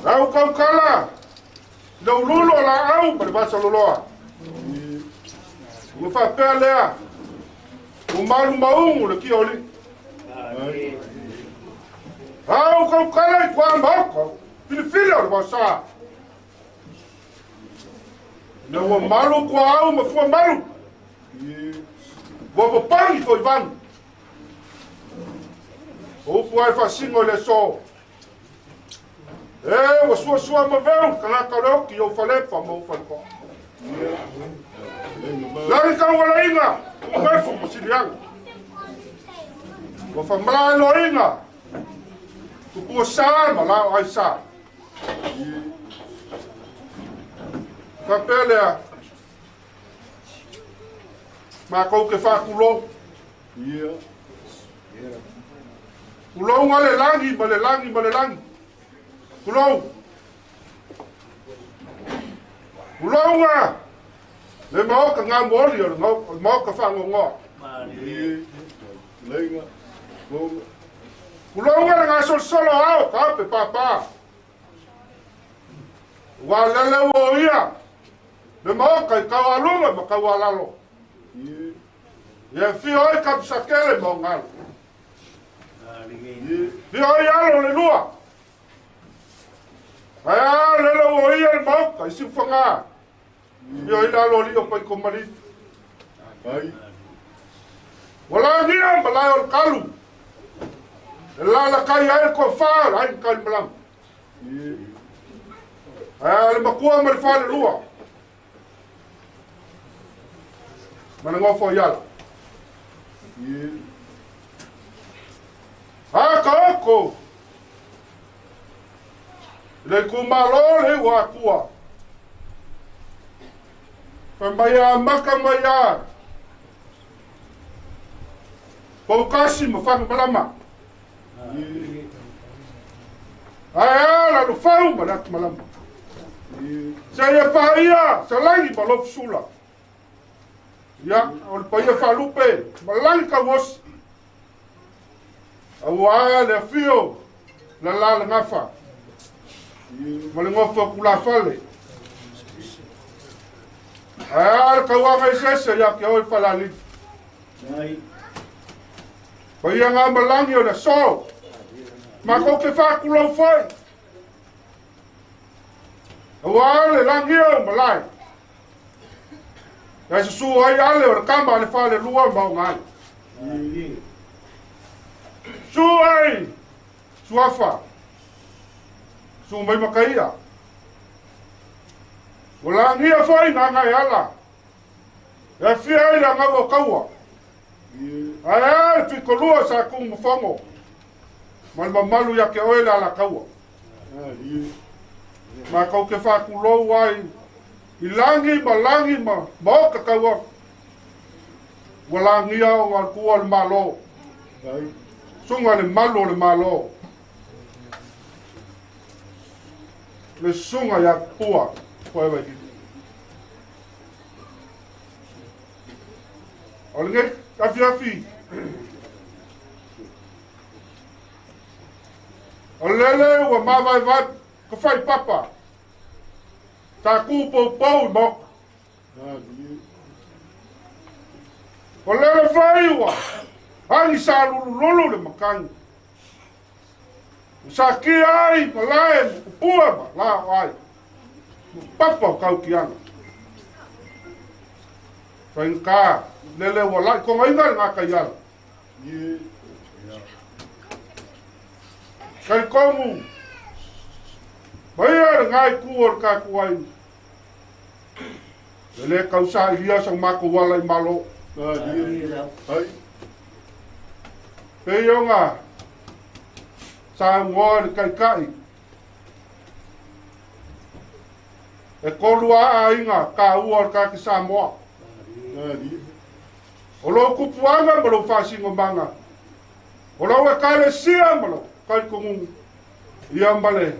Au kau kala. Le ululo la au pare basa loloa. Ua whapea lea. Umaru maungu le kia oli. Au kau kala I kua mauko. Filifili o le wasa. Na ua malu kua au ma fua malu. Ua wapangi fo Ivan. O upu ai whasingo le so. E ua sua ma veu kanaka leo ki o whalepa ma o whalepa. Lari kau wala inga. Ua mefu ma sirianga. Ua whamala no inga. Tupua saa ma lao ai saa. Kapelea. Ma kau ke whakulo. Kulo nga le langi, ma le langi, ma le langi. Kulo. Kulo nga. Le maoka ngā mori o le maoka whangongoa. Kulo nga le ngā solo au, ka ape papa. Wa lele wo ia. Le maoka I kawalunga ma kawalalo. Ia fio I kapsakele mo ngalo. Fio I alo le lua. Aya lele wo ia le maoka I sifanga. Fio I lalo li o pai komari. Wala ngia malai o kalu. Lala kai ai ko fa, ai kai malam. Le makua ma le whale lua. Mana ngofo iala. Ka oko. Le kumalo le wakua. Pembaya maka maya. Paukasi mafanga malama. Ai la lu fau malak malama. Saya paia, salangi balop sula. Ya, o paia falupe, malangi kawos. Awa le fio, la ngafa. Malengofa kula fale. Ayar kawanga isese ya ke oi falali. Paia nga malangi o le so. Mako ke fa kulo foi. Awa le langi o malai. Ya su ai ale o kamba le fale lua ba ngai. Su ai. Suafa. Su mai makaia. Wala ngia foi na ngai ala. E fia ila ngawo kawa. Ai fi kolua sa ku mfongo. Mal mamalu ya ke oela la kawa. Ma kau ke fa ku lo wai. Ilangi malangi ma mo ka kawa. Wala ngia o al ku al malo. Sunga le malo. Le sunga ya pua. Pua ba di. Olge afi. Olele wa ma vai ka fai papa. Ta ku po mo. Olele fai wa. Ani sa lulu le makan. Sa ki ai malai pua ba la ai. Papa kau kiana. Fai lele wala ko ngai nga kaya. Kai komu. Bayar ngai kuor ka kuai. Lele kau sa dia sang mako wala malo. Hai. Peyonga. Sa ngor kai. E kolua ainga ka uor ka ki Samoa. O lo kupuanga mo lo fasi ngomanga. O lo e kale sia mo lo kai kongu. Ia mbale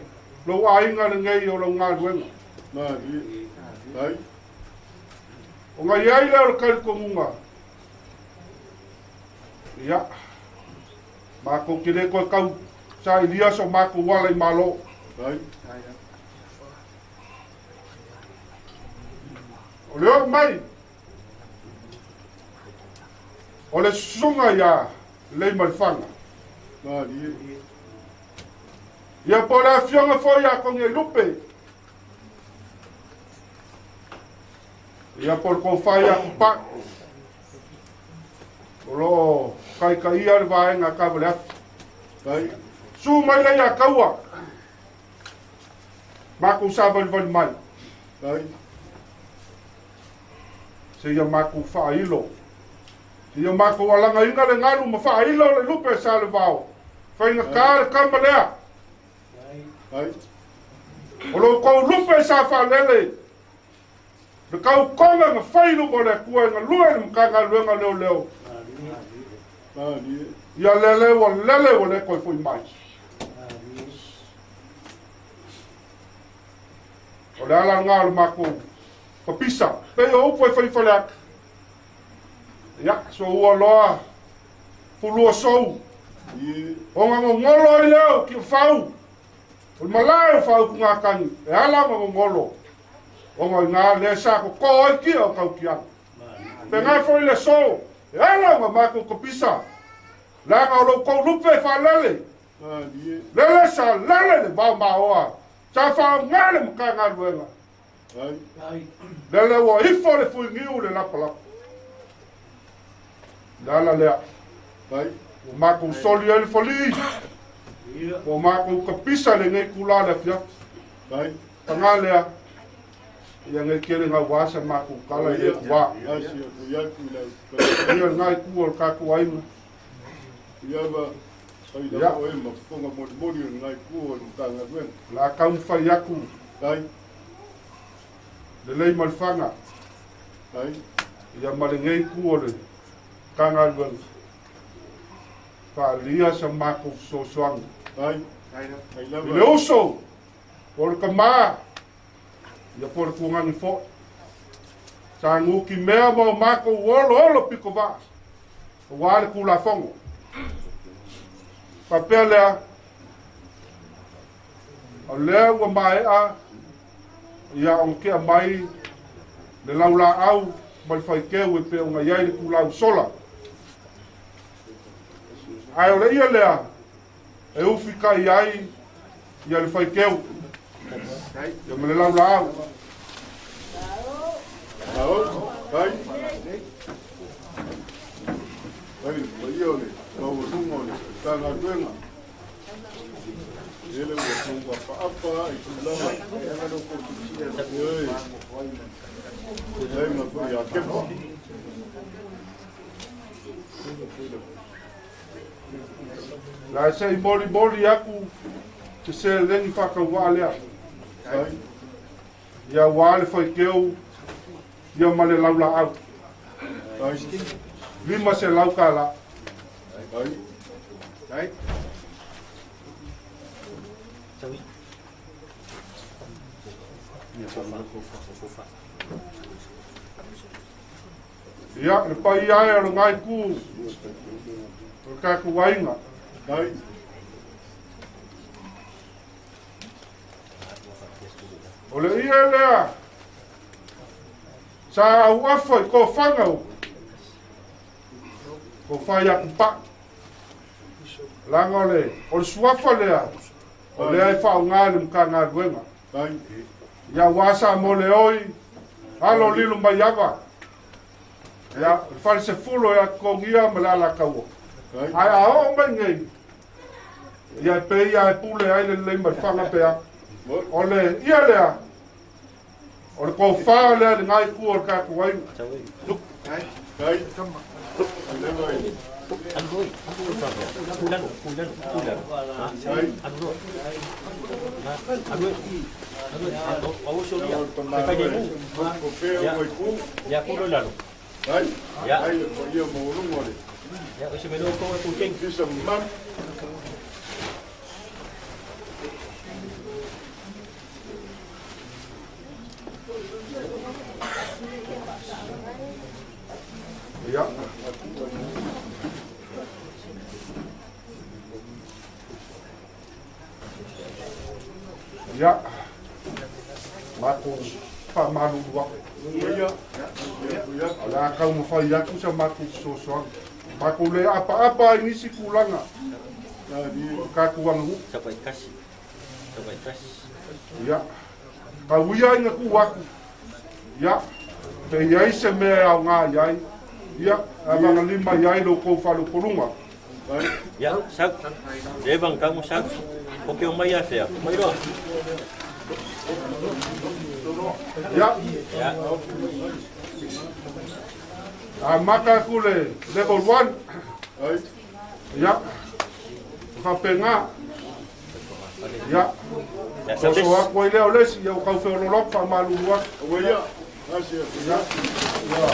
lo ainga le ngai o lo ngā duenga. O nga iai le o kai kongunga. Ia. Mako kire koe kau sa ilia so mako wala i malo. O leo mai. O le sunga ya le malfanga. Ia po le fionga fo ya ko nge lupe. Ia por ko fa ya pa. O lo kai ia le vai nga ka bele. Su mai le ya kaua. Maku sa val mai. Se ia maku fa ilo. Ia mako walanga inga le ngalu ma fa ilo le lupe sa le vao. Fa inga ka kambalea. O lo ko lupe sa fa lele. Le kau konga ma fa ilo mo le kua inga lue le mkanga luenga leo. Ia lele wa le koi fui mai. O le ala ngalu mako kapisa. Pe o upo e fai falak. Ya, so ua loa fulua sou. O nga ngolo i leo ki fau. O malai fau ku ngā kangi. E ala ma ngolo. O ngā le sa ko koi ki o kau ki ana. Pe ngai foi le sou. E ala ma mako kopisa. La nga lo kou lupe fa lele. Lele sa lele le bau ma oa. Sa fa ngale mka ngā luenga. Lele wo ifo le fui ngiu le lapa. Dala lea. O mako soli ele foli. O mako kapisa le ngai kula le fia. Tanga lea. Ia ngai kere ngā wasa mako kala i e kua. Ia ngai kua ka kua inu. Ia o e mafonga mori ngai kua tanga duen. La kaun fai aku. Le lei malfanga. Ia male ngai kua le. Kanga luang. Fa lia sa mako so swang. Le oso. O le kama. ia pole kuangani fo. Sa nguki mea mo mako olo piko va. Wale kula fongo. Papelea. O lea ua mai a. Ia o kia mai. Le laula au. Mai fai keu e pe o ngai ai le kula sola. Ai o le ia lea. E ufi kai ai. Ia le fai keu. Ia me le laula au. Tau, kai. Kai, iole, kau rungo le, tanga tuenga. Ele o tunga apa i tulama. Oi. Dai ma ko ya kepo. La sei mori aku te se lengi whakawalea. Kai. Ia wale fai keu. Ia male laula au. Kai. Lima se lau kala. Kai. Kai. Ia, le pai ai aro ngai ku. O kaku wainga. Kai. O le ia lea. Sa au afa i ko whangau. Ko whai aku pa. Langa o le. O le suafa lea. O le ai whao ngā le mka ngā ruenga. Kai. Ia wasa mo le oi. Halo lilu mai awa. Ia, whare se fulo ia kongia ma la la kaua. Kai. Ai a o mai ngei. Ia pe ia e pule ai le lei mai whanga pea. O le ia lea. O le kou whaa lea le ngai kua o le kaku wainga. Kai. Kai. Leva ai. Andoi, kulan. Ya kulo lalo. Kai. Ya. Ai ko ia mo rungo le. Ya ose meno ko kucing. Kisa man. Ia. Ia. Mako pa malu wa. Ia. Ia. Ala kau mo fai aku sa mako sosoan. Mako le apa inisi kulanga. Na di Kaku wangu. Sampai kasih. Ia. Kau ia inga ku waku. Ia. Pe iai se mea au ngā iai. Ia. Avanga lima iai lo kou whalu porunga. kai. Ya, sak. Devang kamu sak. Oke umay ya siya. Mayro. Ia. Ya. Maka kule level 1. Kai. Ia. Whapenga. Ia. Ya, Koso sabes. aku ai leo lesi iau kau wheololok wha malurua. Wa ia. Asia. Ia. Ia.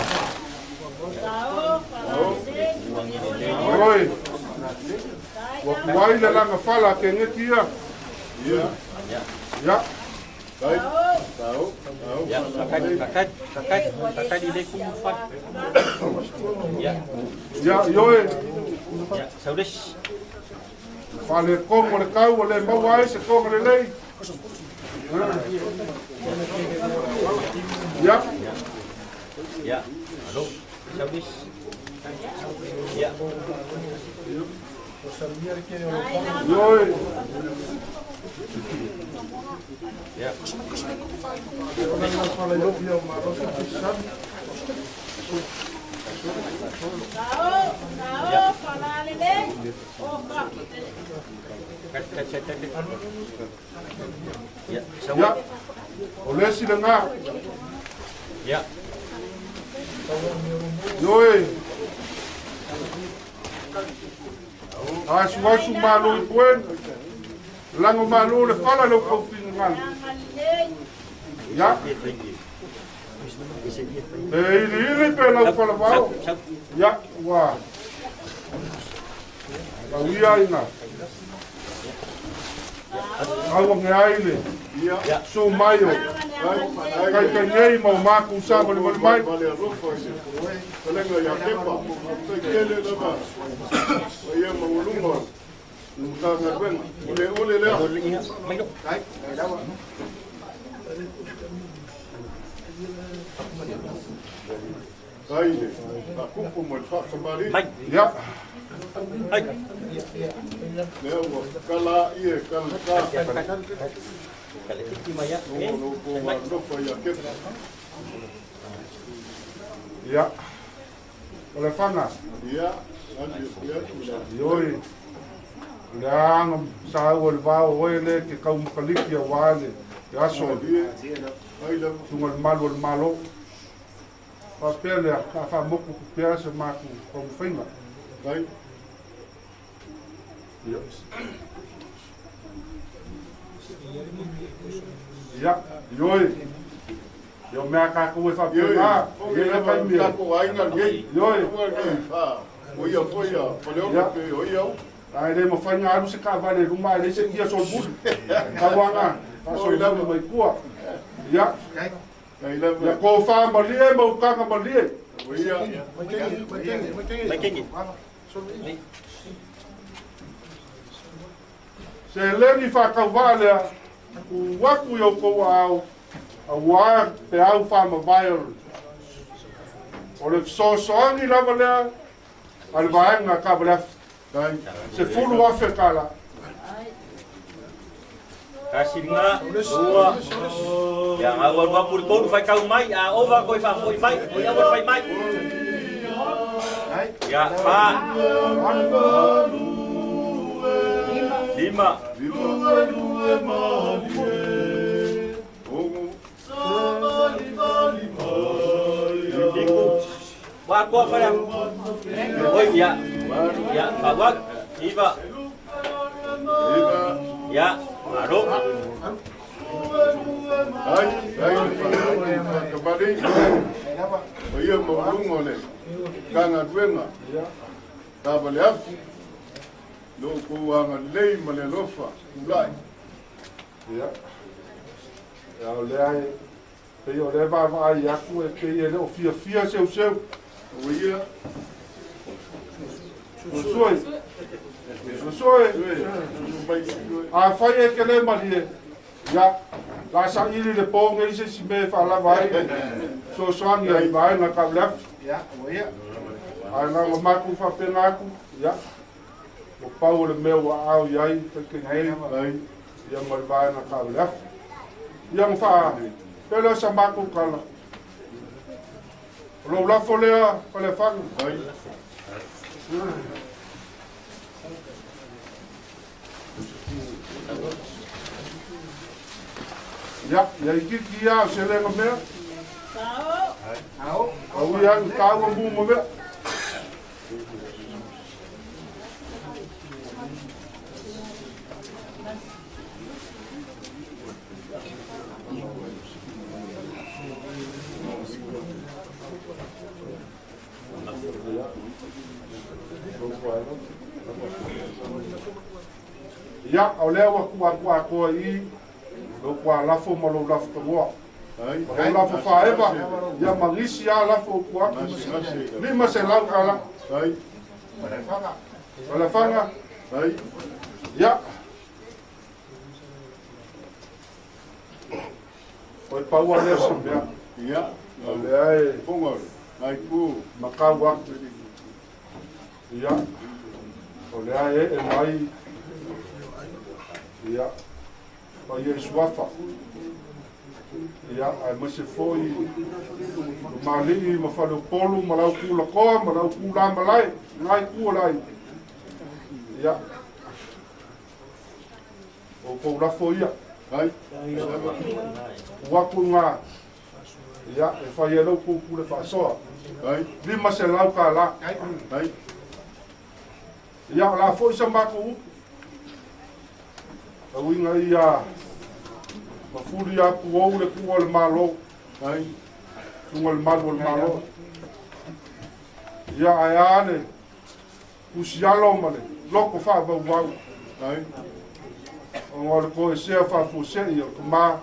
Oi. Wa kuai le langa whala ke ngeti ia. Ia. Ia. Kai. Tau. Tau. Ya, kakak di deku mufat. Ya, Ia. Ioe. ya, sabes. Whale kongo le kau o le mawai se kongo le lei. Ia. Ya, halo, sabes. Ya, Ioe. ya. Ya, Ia. sabes. O lesi le ngā. Ya, Ioe. Asu malu i puen. Lango malu le whala lo kau pinga ngal. Ia. Ili pe lau whala wao. Ia. Wā. Kau ia ina. Au ngai le. So mai o. Kai ngei mau maku sa mo le mai. Lenga ya kepa. Sai kele lava. Ia mau lungo. Ka ngarwen. Ole le. Mai do. Ai le. Ka kupu mo fa sambali. Mai. Ya. Ai. Leo kala ie kala. Kale tiki mai ya. No ko wa no fa ya kepa. Ya. Ole fanga. Ia. Ia. Yoi. Leang sa o le vao o le ke kau makaliki a wale. Ya so. Ai le. Tunga le malo. Pa pele a fa moku ku pea se maku o mwhinga. Ai. Ya. Yoi. Yo mea ka koe fa pea. Ye le pa mea. Ka ko ai ngar gei. Yoi. Oia foia. Poleo pe oia. Ai le mo fanya aru se ka vale ruma le se dia sol bus. Ka wanga. Ka sol la mai kua. Ya. Ai le. Ya ko fa malie mo ka ka malie. Oia. Mai kengi. Se le ni fa ka vale ku waku yo ko au. A wa pe au fa ma vai. O le so ni la vale. Al vai nga ka vale. Se fulu afe kala. Kasinga dua. Yang awal wapur kon fai kau mai a ova koi fa foi mai. Koi awal fai mai. Ya, Pak. 5. Wah, gua pada. Oh ya, ya, Pak Wak, Iba, ya, Maruk. Ai, kembali. Oia mau lungo le. Kanga duenga. Ta bale af. Lo ko anga lei male lofa. Ulai. Ya. Ya le ai. Pe yo le va ai ya ku e pe ye o fia seu. Oia. Soi. A fai e ke le malie. Ya. La sa ili le po ngai se si me fa la vai. So ani ai vai na ka lef. Ya, oia. Ai na o maku fa pe ngaku. Ya. O pau le meu au yai ke ngai ai. Ya mal vai na ka lef. Yang fa pelo sa maku kala. Lo la folea pale fa. Ai. Ya, iki ya se le ngame. Au. Au yang ka wa bu mo be. Ya, au le wa ko I lo kwa la fo mo lo la fo mo. Ai. Lo la fo fa eva. Ya magisi ya la fo kwa. Ni ma se la kala. Ai. Wala fanga. Ai. Ya. Oi pa wa le so ya. Ia. Le ai Fongo. Ai ku. makawa. Ya. Ole ai e mai. Ya. O ye swafa. Ya, ai mo se foi. Mali mo fa lo polo, mo la ku la ko, mo la ku la malai, ngai ku lai. Ya. O ko la foi ya. Ai. Wa ku nga. Ya, e fa ye lo ku le fa so. Ai. Vi ma se la ka la. Ai. Ya la foi sa ma ku. A winga ia. Ma furi ya ku o le ku le malo. Ai. Tunga le malo. Ya ayane. Ku sialo male. Loko fa va wa. Ai. o ngol ko se fa fu se yo ma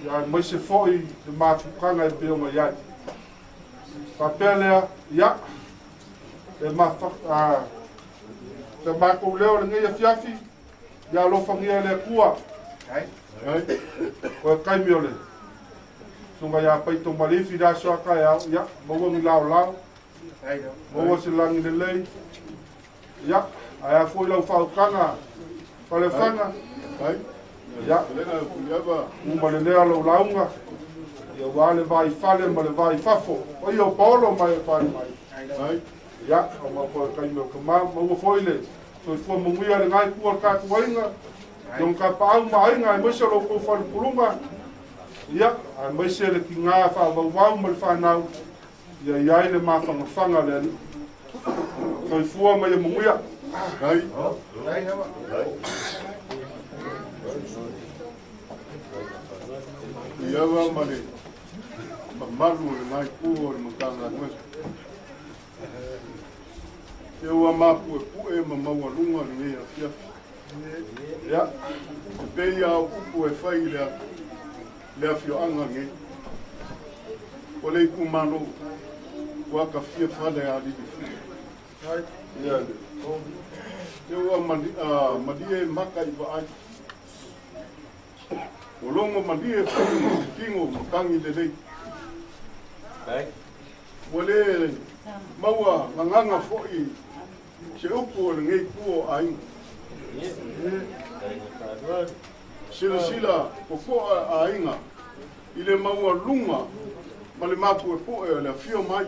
ya mo se foi de ma fu kanga e pio ma ya papel ya e ma fa a te ma ko leo le ngia fiafi ya lo fa ngia le kua ko kai mi ole sunga ya pai to mali fi da so ka ya mo ngi lao mo se lang le lei ya aya foi lo fa kanga pale fanga ya uma le lea lo launga ia wale vai fale ma le vai fafo o io polo mai fale mai ya ma ko kai me kama mo foile so fo mo ngia le ngai ku ka kuinga don ka pa mai ngai mo se lo ko fal pulunga ya a mo se le kinga fa wa mo fa na ya le ma fanga le so fo mo mo ngia kai ia wa male malu le ngai ku o le makanga no eu wa ma pu e ma wa lunga ni ia ya pe ia ku e fai le afio anga nge o le ku mano wa ka fia fale a di ya eu wa madie maka i va ai o longo madie kingo makangi de lei wale maua nganga foi se upo le ngai kuo ai sila ko ainga ile maua lunga male mapu po le fio mai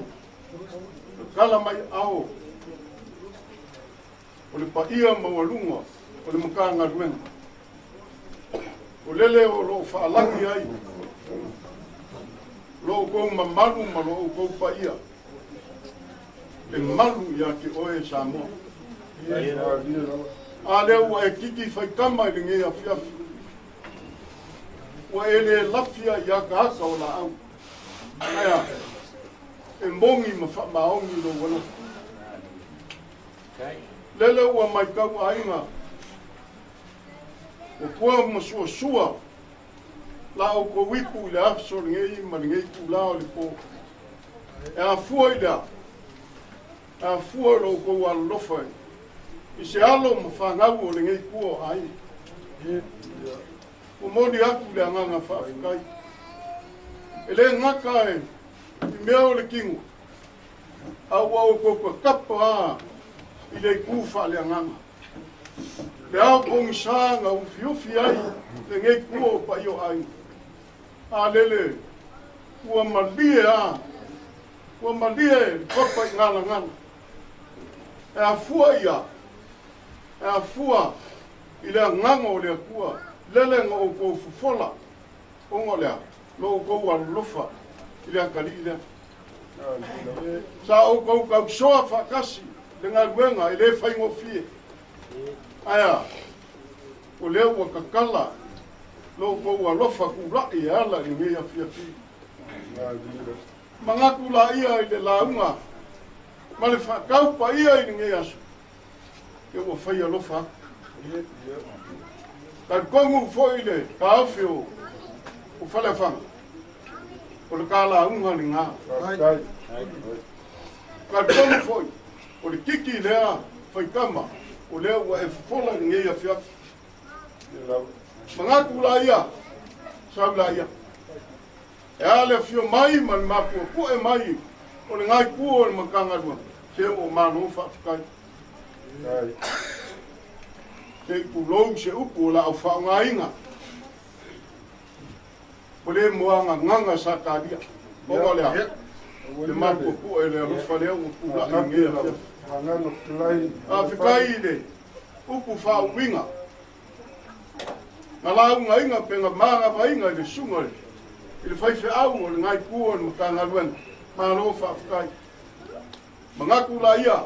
kala mai ao o le paia maua lunga o le makanga ruenga o lele o lo faalangi ai lo ko mamalu ma lo ko paia e malu ya ke oe samo a le o e kiki fai kama i nge afia o ele lafia ya ka ka o la au aya e mongi ma ongi lo wala lele o mai ka ainga o po mo sua la o ko wipu le afso ngai ma ngai ku la o le po e a fuida a fuoro ko wa lofa i se alo mo fa nga o le ngai ku ai o modi aku le nga fa kai ele ngaka e me o le kingu a wa o ko kapa i le ku fa le nga le au kong sanga o fiufi ai le ngai ku pa yo ai a lele ua malie kopa i ngala e a fua ia e a fua i lea nganga o lea kua lele nga o kou fufola o ngo lea lo o kou alulofa i lea kali i lea sa o kou kau soa whakasi le ngā ruenga i le whaingo fie aya o lea ua kakala lo ko wa lofa ku la e ala ni me afia fi manga ku la ia i le launga ma le fa kau pa ia i nge aso ke wo fa ia lofa ka kongu foi le ka afio o fa le fa o le ka launga ni nga ka kongu foi o le kiki lea fa kama o le wa e fola nge afia manga kula ia sabla ia e ale fio mai man mapu pu e mai o le ngai ku o le makanga du se o manu fa kai te ku long se upu la o fa ngainga o le moanga nganga sa ka dia o ngole le mapu pu e le fa le o pu la nge nganga no klai a fikai de upu fa winga ngala unga inga penga manga pa inga de sunga il fai fe au mo ngai ku on makanga luen ma lo fa kai manga ku la ia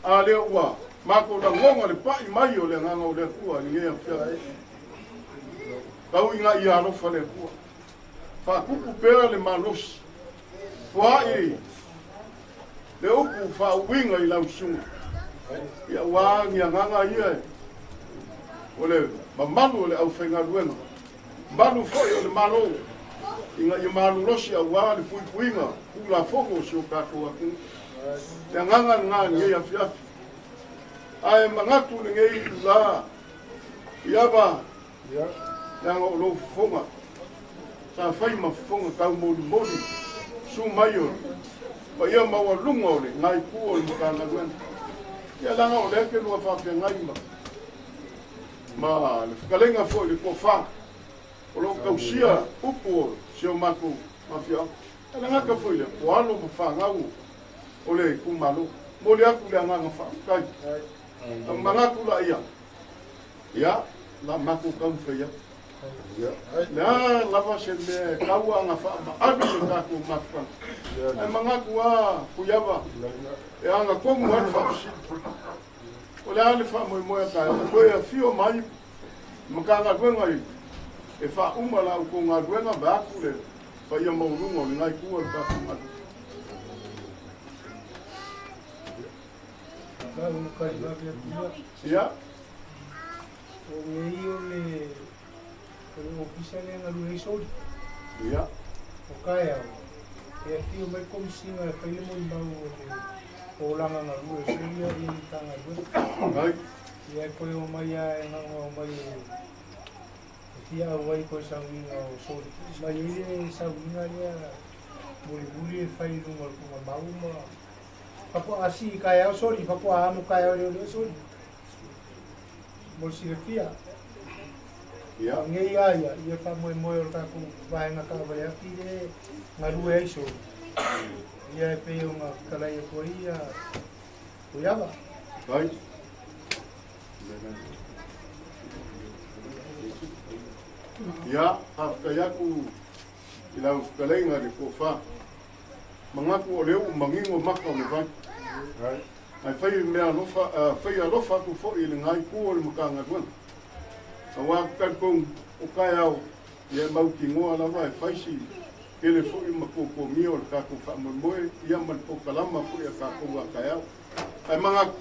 a le wa ma ko da ngonga le pa i mai o le nganga o le ku a ni ia fa tau inga ia lo fa le ku fa ku ku pera le malos fa i le upu fa winga i la sunga ia wa nganga ia Ole mamalu ole au whainga ruenga. Malu foi ole malo. Inga i malu rosi au wā le pui puinga. Kula foko si o kātua ku. Te nganga ngā ngei a fiafi. Ai mangatu le ngei la. Iaba. Nanga o lo fonga. Sa whai ma fonga kau mori mori. Su mai o. Pa ia maua lunga ole. Ngai ku o le mukana ruenga. Ia langa o leke lua whawhia ngai ma. Ma le whakalenga fo le kofa. O lo kausia upu o sio maku mafia. E langa ka fo le o alo ma whangau o le kumalo. Mo le aku le anganga whawhkai. Ang mga kula ia. Ia, la maku kamwhia. Nā lava se me kaua ngā wha adu le kāku mawhka. E mga kua kuiawa. E anga kongu anu whawsi. O le ale wha moe moe kai. Koe a fio mai. Maka ngā ruenga i. E wha umala au ko ngā ruenga bāku le. Pa ia maurunga o le ngai kua le kāku matu. Ia. O ngei o le ofisa le ngaru e sori. Ia. O kai au. E aki o mai komisinga e whaile mo i mau o langa ngaru e sori a i tanga rua. Ngai. Ia e koe o mai a e nganga o mai e fia o wai koe sauinga o sori. Mai e sauinga lea muli e whai runga kunga mau ma. Papo asi kai au sori, papo amo kai au leo sori. Mosi e fia. Ia. Ngei aia, ia wha moe moe o kako vahenga ka wale aki e ngaru e iso. Ia e peo ngā kalai e koe ia o iawa. Vai. Ia, hawhkai aku i lau whakalenga le kōwha. Mangaku o leo mangingo maka o le vai. Ai whai mea lofa, whai alofa aku fo i le ngai kua o le makanga ruana. Sa wā kakong o kai au, i e mau ki ngoa lawa e whaisi, ke le fo i makoko mio le kako whamoe, ia man po kalama fo i a kako wa kai au. Ai mangaku,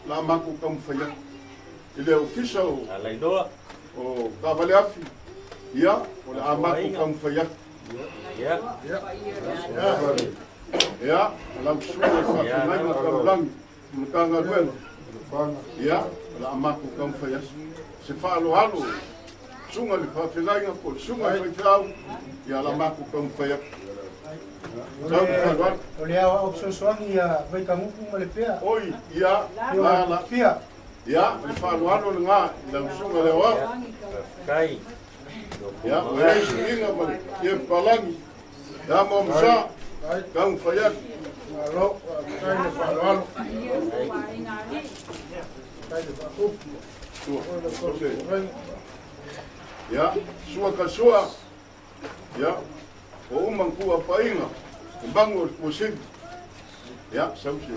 la mako kam whaia. I le ofisa o... Alaidoa. O kawale afi. Ia, o le a mako kam whaia. Ia. Ia, lam sua whakinai ma kaulangi, mkanga ruena. Ia, la amako kam whaia. Se whaalo halo, sunga li whawhinai nga po, sunga li whau, ia la amako kam whaia. O le awa opsosoangi a vai kamupu ma le pea. Oi, ia, la Fia. ia, li whaalo halo le ngā, lam sunga le wā. Kai. Ia, o rei suinga ma le, ia palangi. Ia mo msa, kam whaia. Alo, kai le whaalo halo. Ya, sua ka sua. Ya, o umang kua painga. Bango musim. Ya, sausi.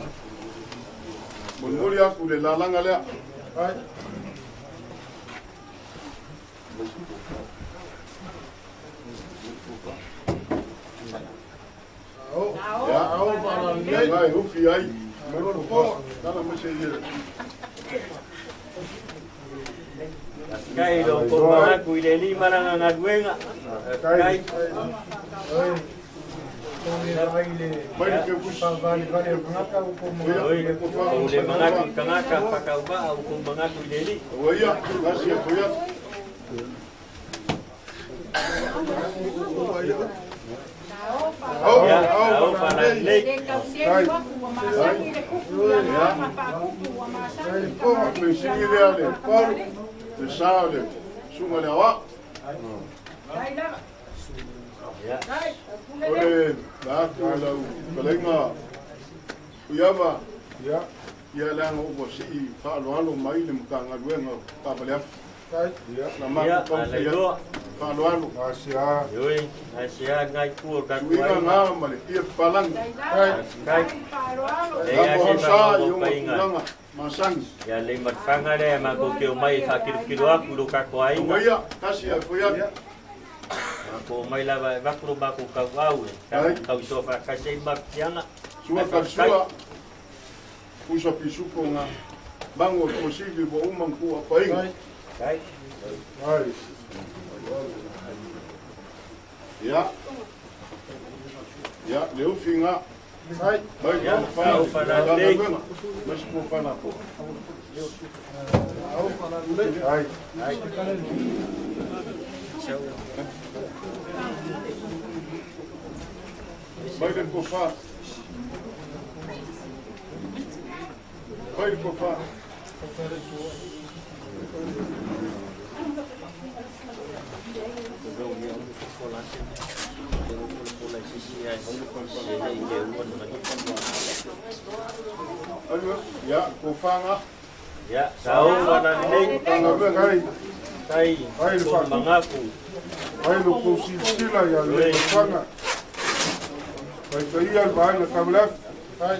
Munuri aku le lalanga lea. Ai. Ya, au para ngai. Ngai ufi ai. Mero ko, dala masih Kai do ko mangaku i le lima ranga ngaruenga. Kai. Mai ke kusa vale ngaka o ko mo. Oi, o le mangaku kangaka pakauba au ko mangaku i le li. Oia, gracias oia. Au para le. Me sigue ale, por te sale, suma le awa. Ya. Ole, la tu la kalenga. Uyava, Ya. ia langa o si fa lo mai le mkanga luenga ka balef. Ya. Na ma ko Alaidoa. fa lo Asia. Yoi, asia ngai ku ka ku Uiga ai. nga male ia palang. Kai. Le Ya ya se sa pa yo ko painga. langa masang. Ya le matfanga le ma ko ke mai fa kiru aku do ka ko ai. Oia, kasi a foia. Ko mai la va pro ba ko ka au. Ka so fa ka se ba tianga. Sua ka sua. Pusa pisuko nga bango posible bo umang ku apainga. Kai. Ai. Ya. Ya, leu finga. Ai. Baik, Ya, kau fana lei. Masih kau fana po. Ai. Baik, kau fa. Baik, kau fa. Ya, kau fanga. Ya, tahu mana ni? Tanga ben ai. Tai, Ai, Pak. mengaku. Ai lu ku sila ya le fanga. Pai kai al ba na kabla. Ai.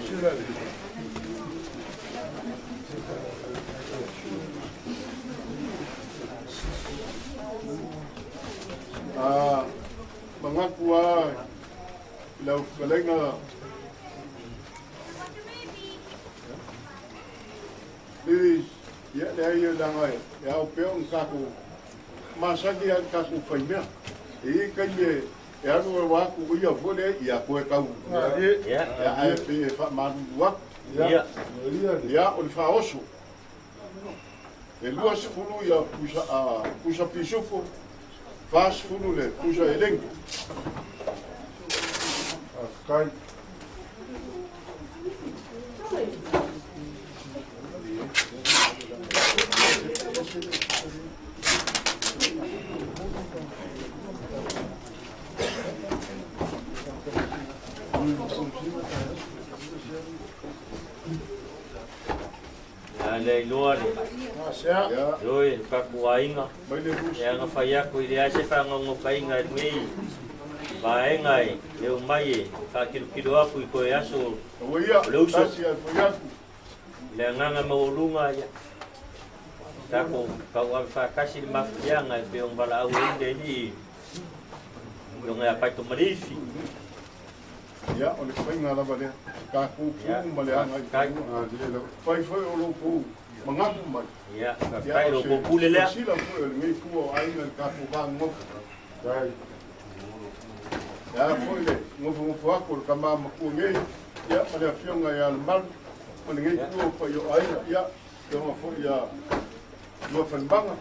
Sila. Mengaku lau kalenga di ya dia dangai ya peong kaku masa dia kaku faimia kan ye ya no wa ku ya fole ya ko kau Ya, ya ai pe fa man wa ya. ya on fa osu e luas fulu ya puxa pisufo faz fulu le puxa elenco Kai. Alei luar ni. ya Yoi, kakuainga. mai le bus Ya ngafaya ku dia se fa ngokainga ngi. Bae ngai, eu mai, ka kiru aku ko yaso. Oia, Leuso. tasi al foiaku. Le nganga maulunga ya. Tako kau fa kasi mafianga pe on bala au inde ni. Yo ngai pa to marifi. Ya, o le fai ngā lava lea. Ka Ya, kūpū ma lea ngai. kai. Fai fai o lo pū. Mangapu mai. Ya, ka kai ro ko pule le. Sila fai o le ngai kua o ainga ka kūpā ngofu. Kai. Ya, fai le. Ngofu ako le kama maku ngai. Ya, ma lea fionga ya le malu. Ma le ngai kua pa yo ainga. Ya, ya ma fai ya. Lua fanbanga.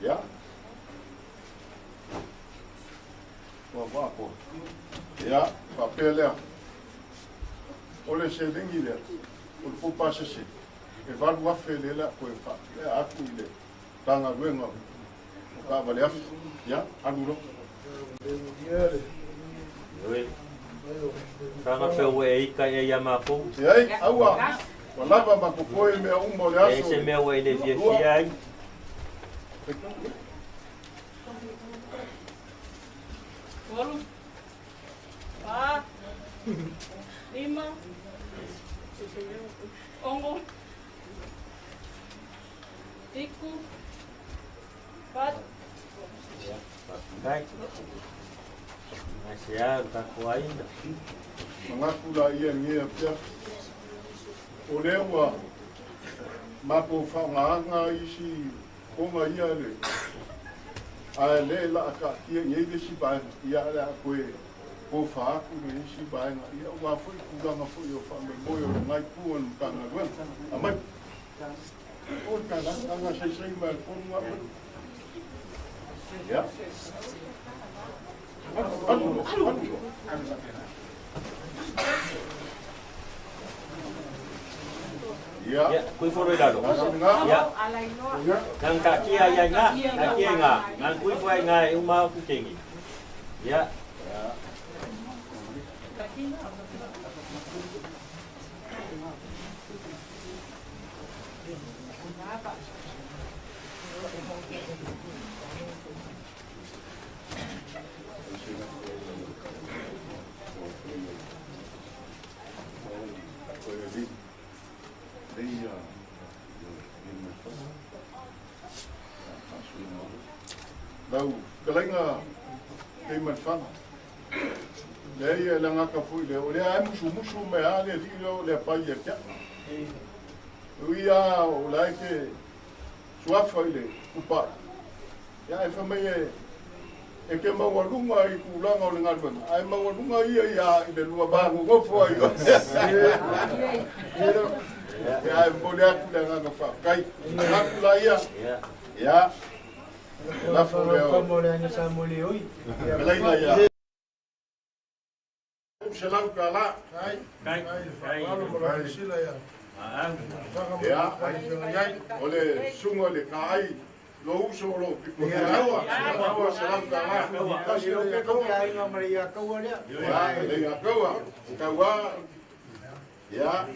Ya. Wapako. Ya, papel lea. Ole se lingi lea. Ole po pasa se. E valu wafe le lea koe fa. Lea aku i le. Tanga ruenga. Ka vale afu. Ya, anuro. Yoi. Franga pe we ika e ya mapo. Se ai, aua. Walava makokoe mea umo le E aso. se me we le via via ai. 4, 5, ongo, 6, 4. Kai. Asia ka kuaina. Mangaku la ia ngia pia. O lea ua. Mapo whaonganga isi konga ia le. A le la ka kia ngai le si bai. Ia le a koe. Ko whaaku le isi bai nga. Ia ua fui kuganga fui o wha me moe o ngai kuan kanga ruen. A mai. O ka langa sei mai konga. Ya. Ya. Ya, kui foro lalo. Ya. Nang kaki ai nga, kaki nga. Nang kui fo nga e uma ku tengi. Ya. Lau, kalenga kei manfanga. Le ia langa ka fui le o le ai musu me ale li le pai e kia. Uia o lai ke suafa i le kupa. Ia e whamei e ke mawarunga i kulanga o le ngalwanga. Ai mawarunga ia i le lua bangu gofo ai. Ia e mbole aku le nganga whakai. Aku la ia. Ia. Lafo leo. Como le ane sa mole oi. Melaina ia. Selau kala. Kai. Sila ya. Ya, oleh sungai le kai, lo uso lo pico de agua, agua selam kala. Kasi lo ke kau ai nga Maria kau dia. Ya, le agua, kawa. Ya,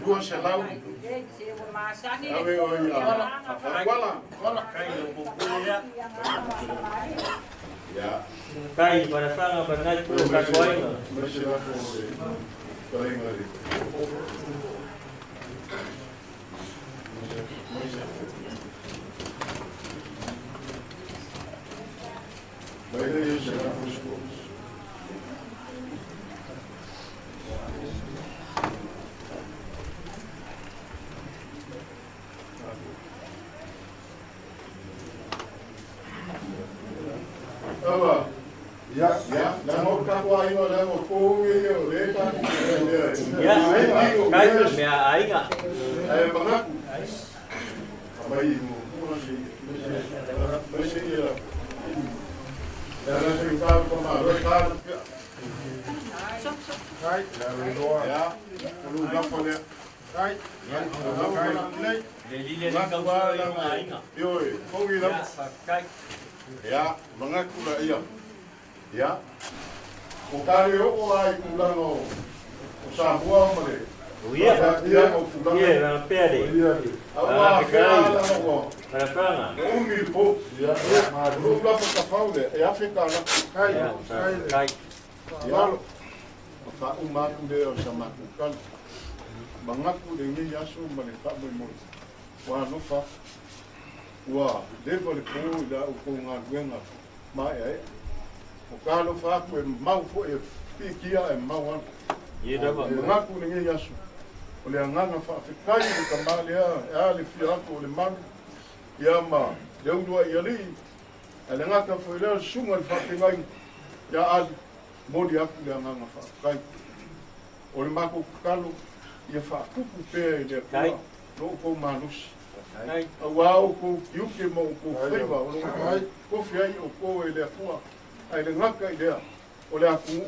dua selau. Ave oi, wala. Ya. Kai para fanga para ngai ku ka koi. Ya, dan mau kakwa ayo dan mau kowe yo leta. Ya, kai me ai nga. Ai mengaku. Abai mu, masih ya. Dan saya tahu kemarin kan. Kai, ya, perlu apa dia? Kai, Jadi dia kau ai nga. Yo, kau bilang. Kai. Ya, mengaku lah iya. Ya, ukari o ai kulano usambua male. Iya, na pele. Awa kala mo. Para fanga. Umi po. Ya, lu la pa faude, e africana. Kai. Ya. Fa uma kunde o sama kan. Mangaku de ngi yasu male fa mo. Wa no fa. Wa, devo le po da o ko ngwenga. Ma e o kalo faku e mau fo e pikia e mau an. Ia dava. Ngaku ninge yasu. O le anganga fa fikai o kamale a le fiaku o le manu. Ia ma, le undua ia li. E le ngaka fo i lea sunga le whapingai. Ia ali, modi aku le anganga fa fikai. O le mako kalo, ia fa kuku pēa i le kua. Lo ko manusi. Awao ko kiuke mo ko whaiwa. Ko fiai o ko e le kua. Ai le ngaka i lea, o le aku,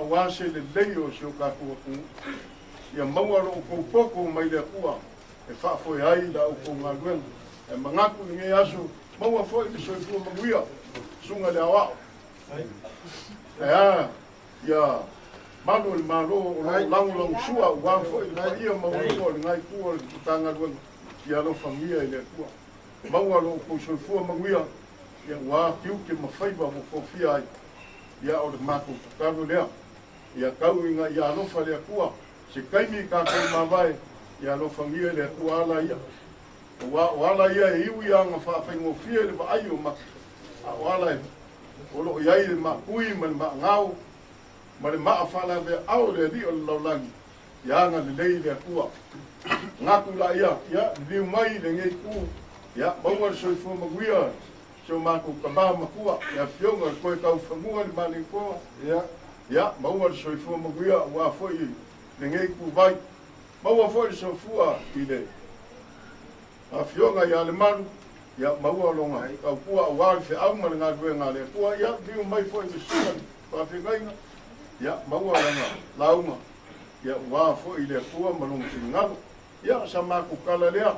a wase le leio si o kaku aku, ia mauaro o kou poko mai le akua, e whaafoi ai la o kou ngā luenga, e mangaku ni nge asu, maua foi le soifua manguia, sunga le awao. E a, ia, manu le malo o langu sua, ua foi le paia maua le ngai kua le tutanga luenga, ia lo fangia i le akua. Mauaro o kou soifua manguia, ia wā kiuke mawhaiwa mo kofia ai. Ia o le mako kakaro lea. Ia kau inga ia alofa lea kua. Se kaimi kakau mawai, ia alofa ngia lea kua ala ia. O ala ia e iwi anga whaafengo fia le wa ai o maki. O ala e, o lo iai le ma kui ma le ma ngau, ma le maa whala vea au le ri o le laulangi. Ia anga le lei lea kua. Ngaku la ia, liu mai le ngei ku. Ia, maua le soifua maguia. So mako kama makua ya fionga koe kau whamua ni mani koa. Ya, maua soifua maguia wa foi le ngei ku vai. Maua foi soifua i le. A fionga ya le manu, ya maua longa. Kau kua awari fe au mani ngā rue ngā le. Kua ya, diu mai foi le suman. Pa whengainga. Ya, maua longa, launga. Ya, wa foi le kua malunga si ngalo. Ya, sa mako kala lea.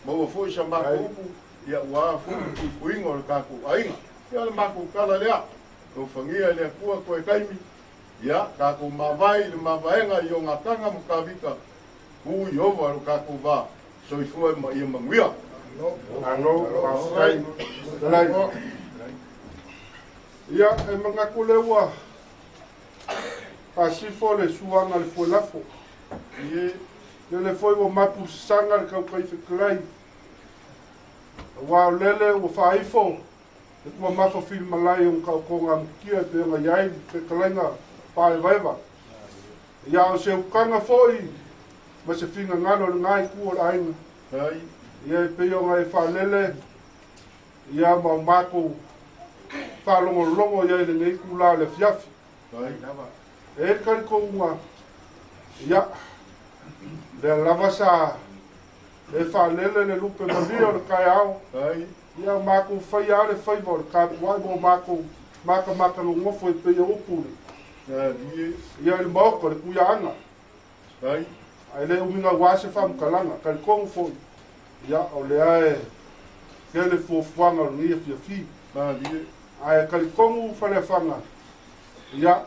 Maua foi sa mako upu. Ia ua fu kuingo le kaku ainga. Ia le maku kala lea. O whangia lea kua koe kaimi. Ia kaku mawai le mawaenga i o ngā tanga mukawika. Hu i ova le kaku wā. Soifua ia manguia. Ano, pasai. Dalai. Ia e mangaku le ua. Pasifo le suanga le fuelafo. Ie. Le foi o mapu sanga le kau kai whiklai. Wa lele o faifo Tua mafa fil malai un kau konga mkia te nga yai te kalenga pae vaiva. Ia o se ukanga foi ma se finga ngalo ngai ku o ai ia pe yo ngai fa lele ia ma mako fa longo ia le ngai ku la le fiafi e kai ko uma ia le lava sa e fa lele le lupe ma dio le kai au ia mako fa ia le fa vor ka wa mo mako maka no ngofo e pe yo pule ia le moko le ku ia anga ai le uminga wase fam kalanga kal kong fo ya o le ai kele fo fuanga ni fi ai kal kong fa le fanga ya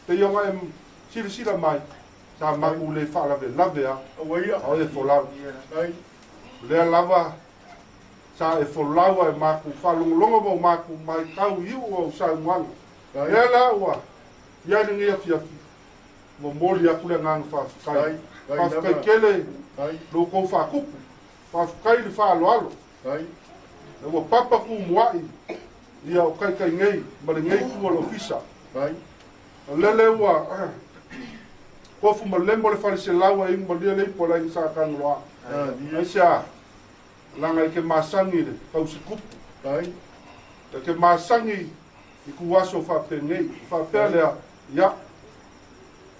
te yo ngai sila mai sa maku le fa la ve a o e fo la ai le lava sa e fo la wa maku fa longo mo maku mai kau yu o sa mwang ya la wa ya ni fi mo moli ya kule ngang fa kai fa kele lo ko fa kupu fa kai le fa alo le wo papa ku mwai ia o kai ngei ma le ngei ku lo fisa lele wa ko fu ma le mo le fa se lawa i mo le po la sa kan lo asia la ngai ke masangi le ka usi kupu ke masangi i ku waso fa pe ngei fa pele ya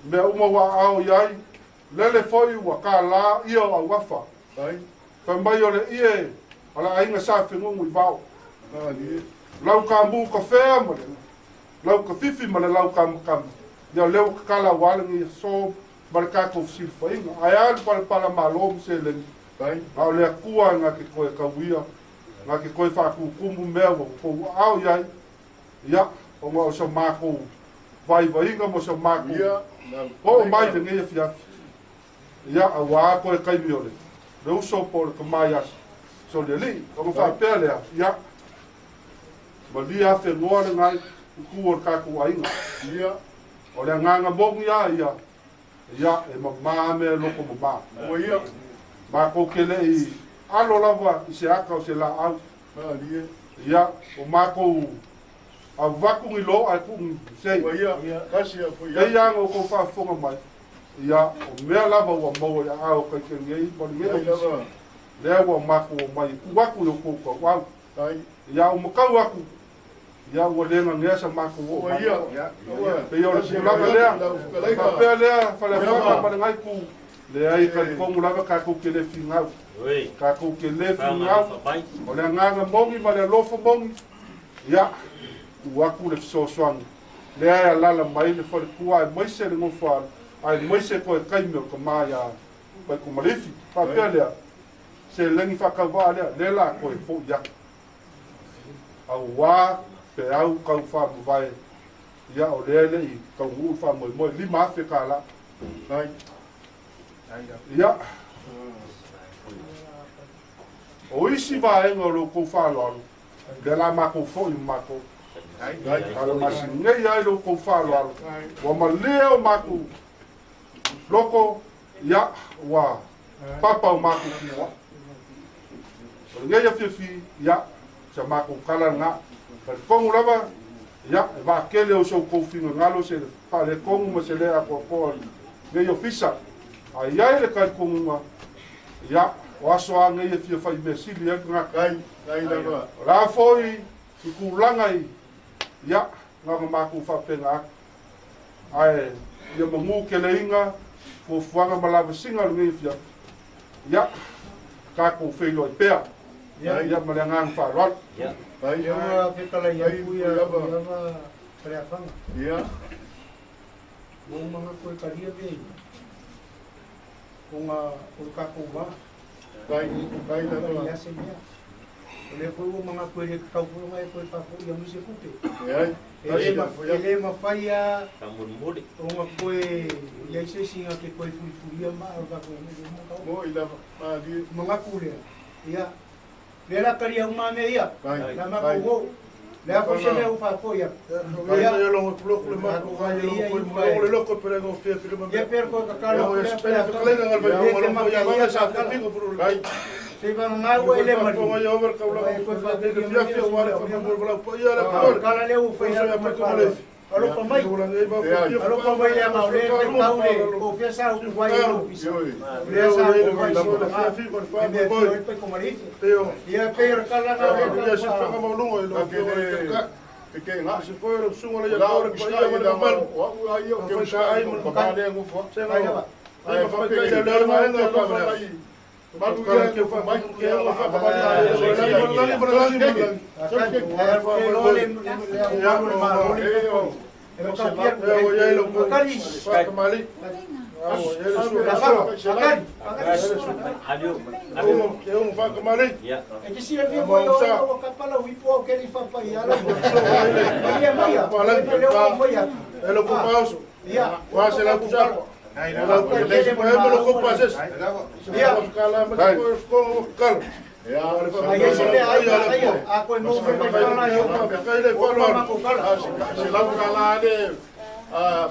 me uma wa au yai lele foi wa kala ia au wafa fa mai ole ie ala ainga sa fengo mu vao lau ka mu ka fe mo lau ka fifi ma lau kam ya leu kala wala ni so barka ko sil foi ai al para malom se le au le kua nga ke ko ka wia nga ke ko fa ku kumu me ko au yai ya o mo so mako vai inga mo so mako o mai de nge fia ya awa ko kai miole le uso por ko mai as so le li o fa pele ya ma dia fe no le ngai ku or ka ku ai ya o le nganga bong ya e ma me lo ko ba o ya ma ko kele i alo lava i se aka o se la au ya o ma ko a vaku ngi lo ai ku sei ia ngo ko fa fonga mai ia o mea lava wa mo ya au ka ke ngai mo me le wa ma ko mai ku vaku lo ko ko wa ia o mo ka vaku ia o le nga sa ma ko ia pe yo le lava le pa pe le fa le fa ma ngai ku le ai ka ko mo lava ka ko ke le finga ka ko ke le finga o le nga mongi ma le lo fo mongi ia waku le so le ai la mai le for kuai mai se le ngofa ai mai se ko kai me ko mai ya ko ko malifi fa pele se lengi fa ka va le la ko fo ya au wa pe au ka fa vai ya o le i ka u fa mo li ma fe ka la ai ya o isi va e no ko fa lo de la ma ko fo i ma ko ala masinga ia lo ko falo wa maleo maku loko ya wa papa maku wa ngai fifi ya sa maku kala nga ko ngulava ya va kele o so ko fino ngalo se pa le ko mo se le a ko ngai ofisa ai ai le ka ko ma ya wa so ngai fifi fa me sili ya nga kai la foi ku langai ya nga maku fa penga ai ia mo ke leinga fo fuanga malava singa ngi fia ya ka ko felo pe ya malanga fa rot ya ya fe kala ya ku ya ma pre fanga ya mo mga ko kadia be kunga urka ko ba kai la ya se ya le ko mga ko re ka ko ngai ko pa ko ya muse ko pe ele ma faia kamun mudi uma ko ya se singa ke ko furia ma ka ko mo ila ma di mga ko le ya le la karia uma me ya la ma ko le a ko se le fa ko ya ya lo ko le ma ko le lo ko pero no fe ya per ko ka lo le ya sa ka pingo por se va a algo ele mari ko yo ver ka lo ko fa de ya fi wa ko mo la po ya la por kala le u fa ya Alo pamai. Alo pamai le mau le pau le ko pesa u vai no pisa. Le sa u vai so la fi por fa boy. Ko mari. Ia pe kala na le sa fa mau lungo lo que nga se foi o sungo le ya ora que ia da mal o ai o que sa ai mo ka le ngo fo se nga ai fa que ya le ma nga ka ba ai ma tu ya que fa mai que ela fa ba ai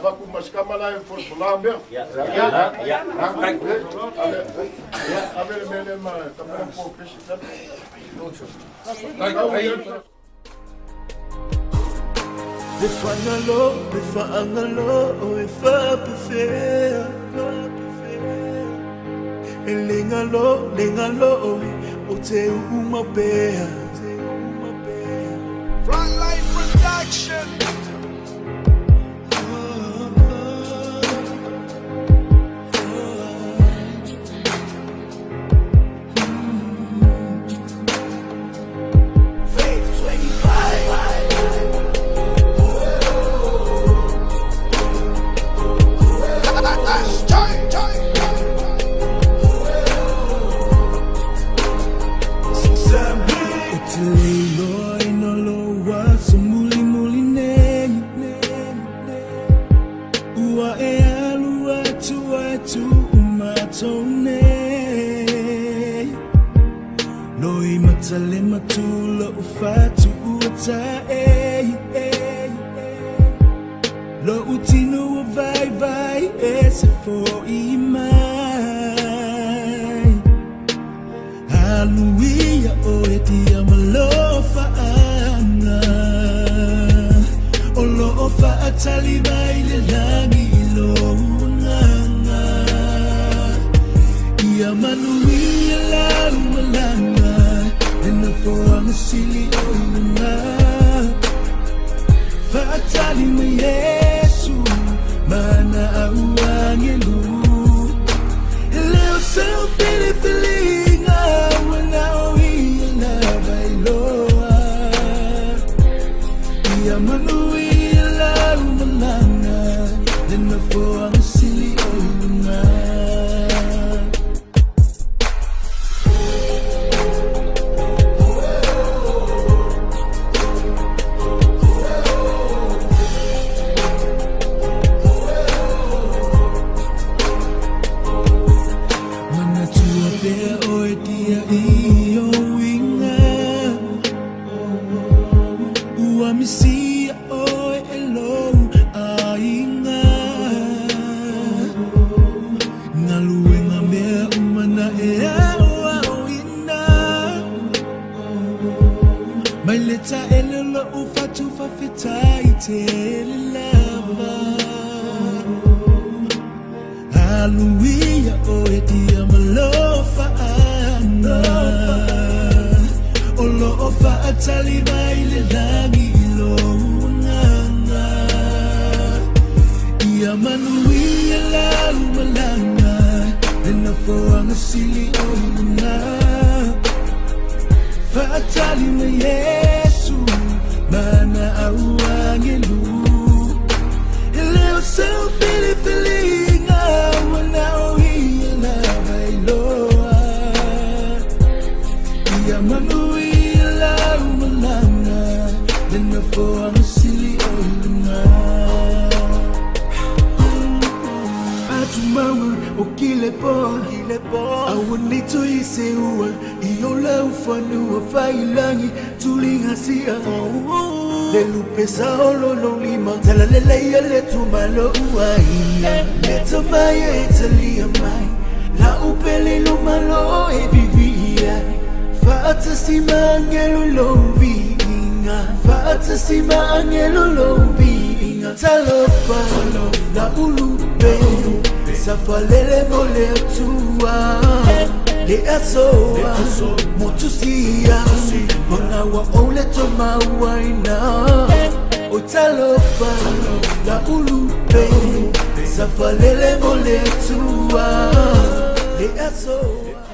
Baku maskamala for Colombia. Abel melema tamam po kishita. Frontline Production. Fantasy ma angelo lo vinga Talofa na ulupe Safalele mole tua Le asoa Mutusia Mga wa ole toma waina O talofa na ulupe Safalele mole tua Le asoa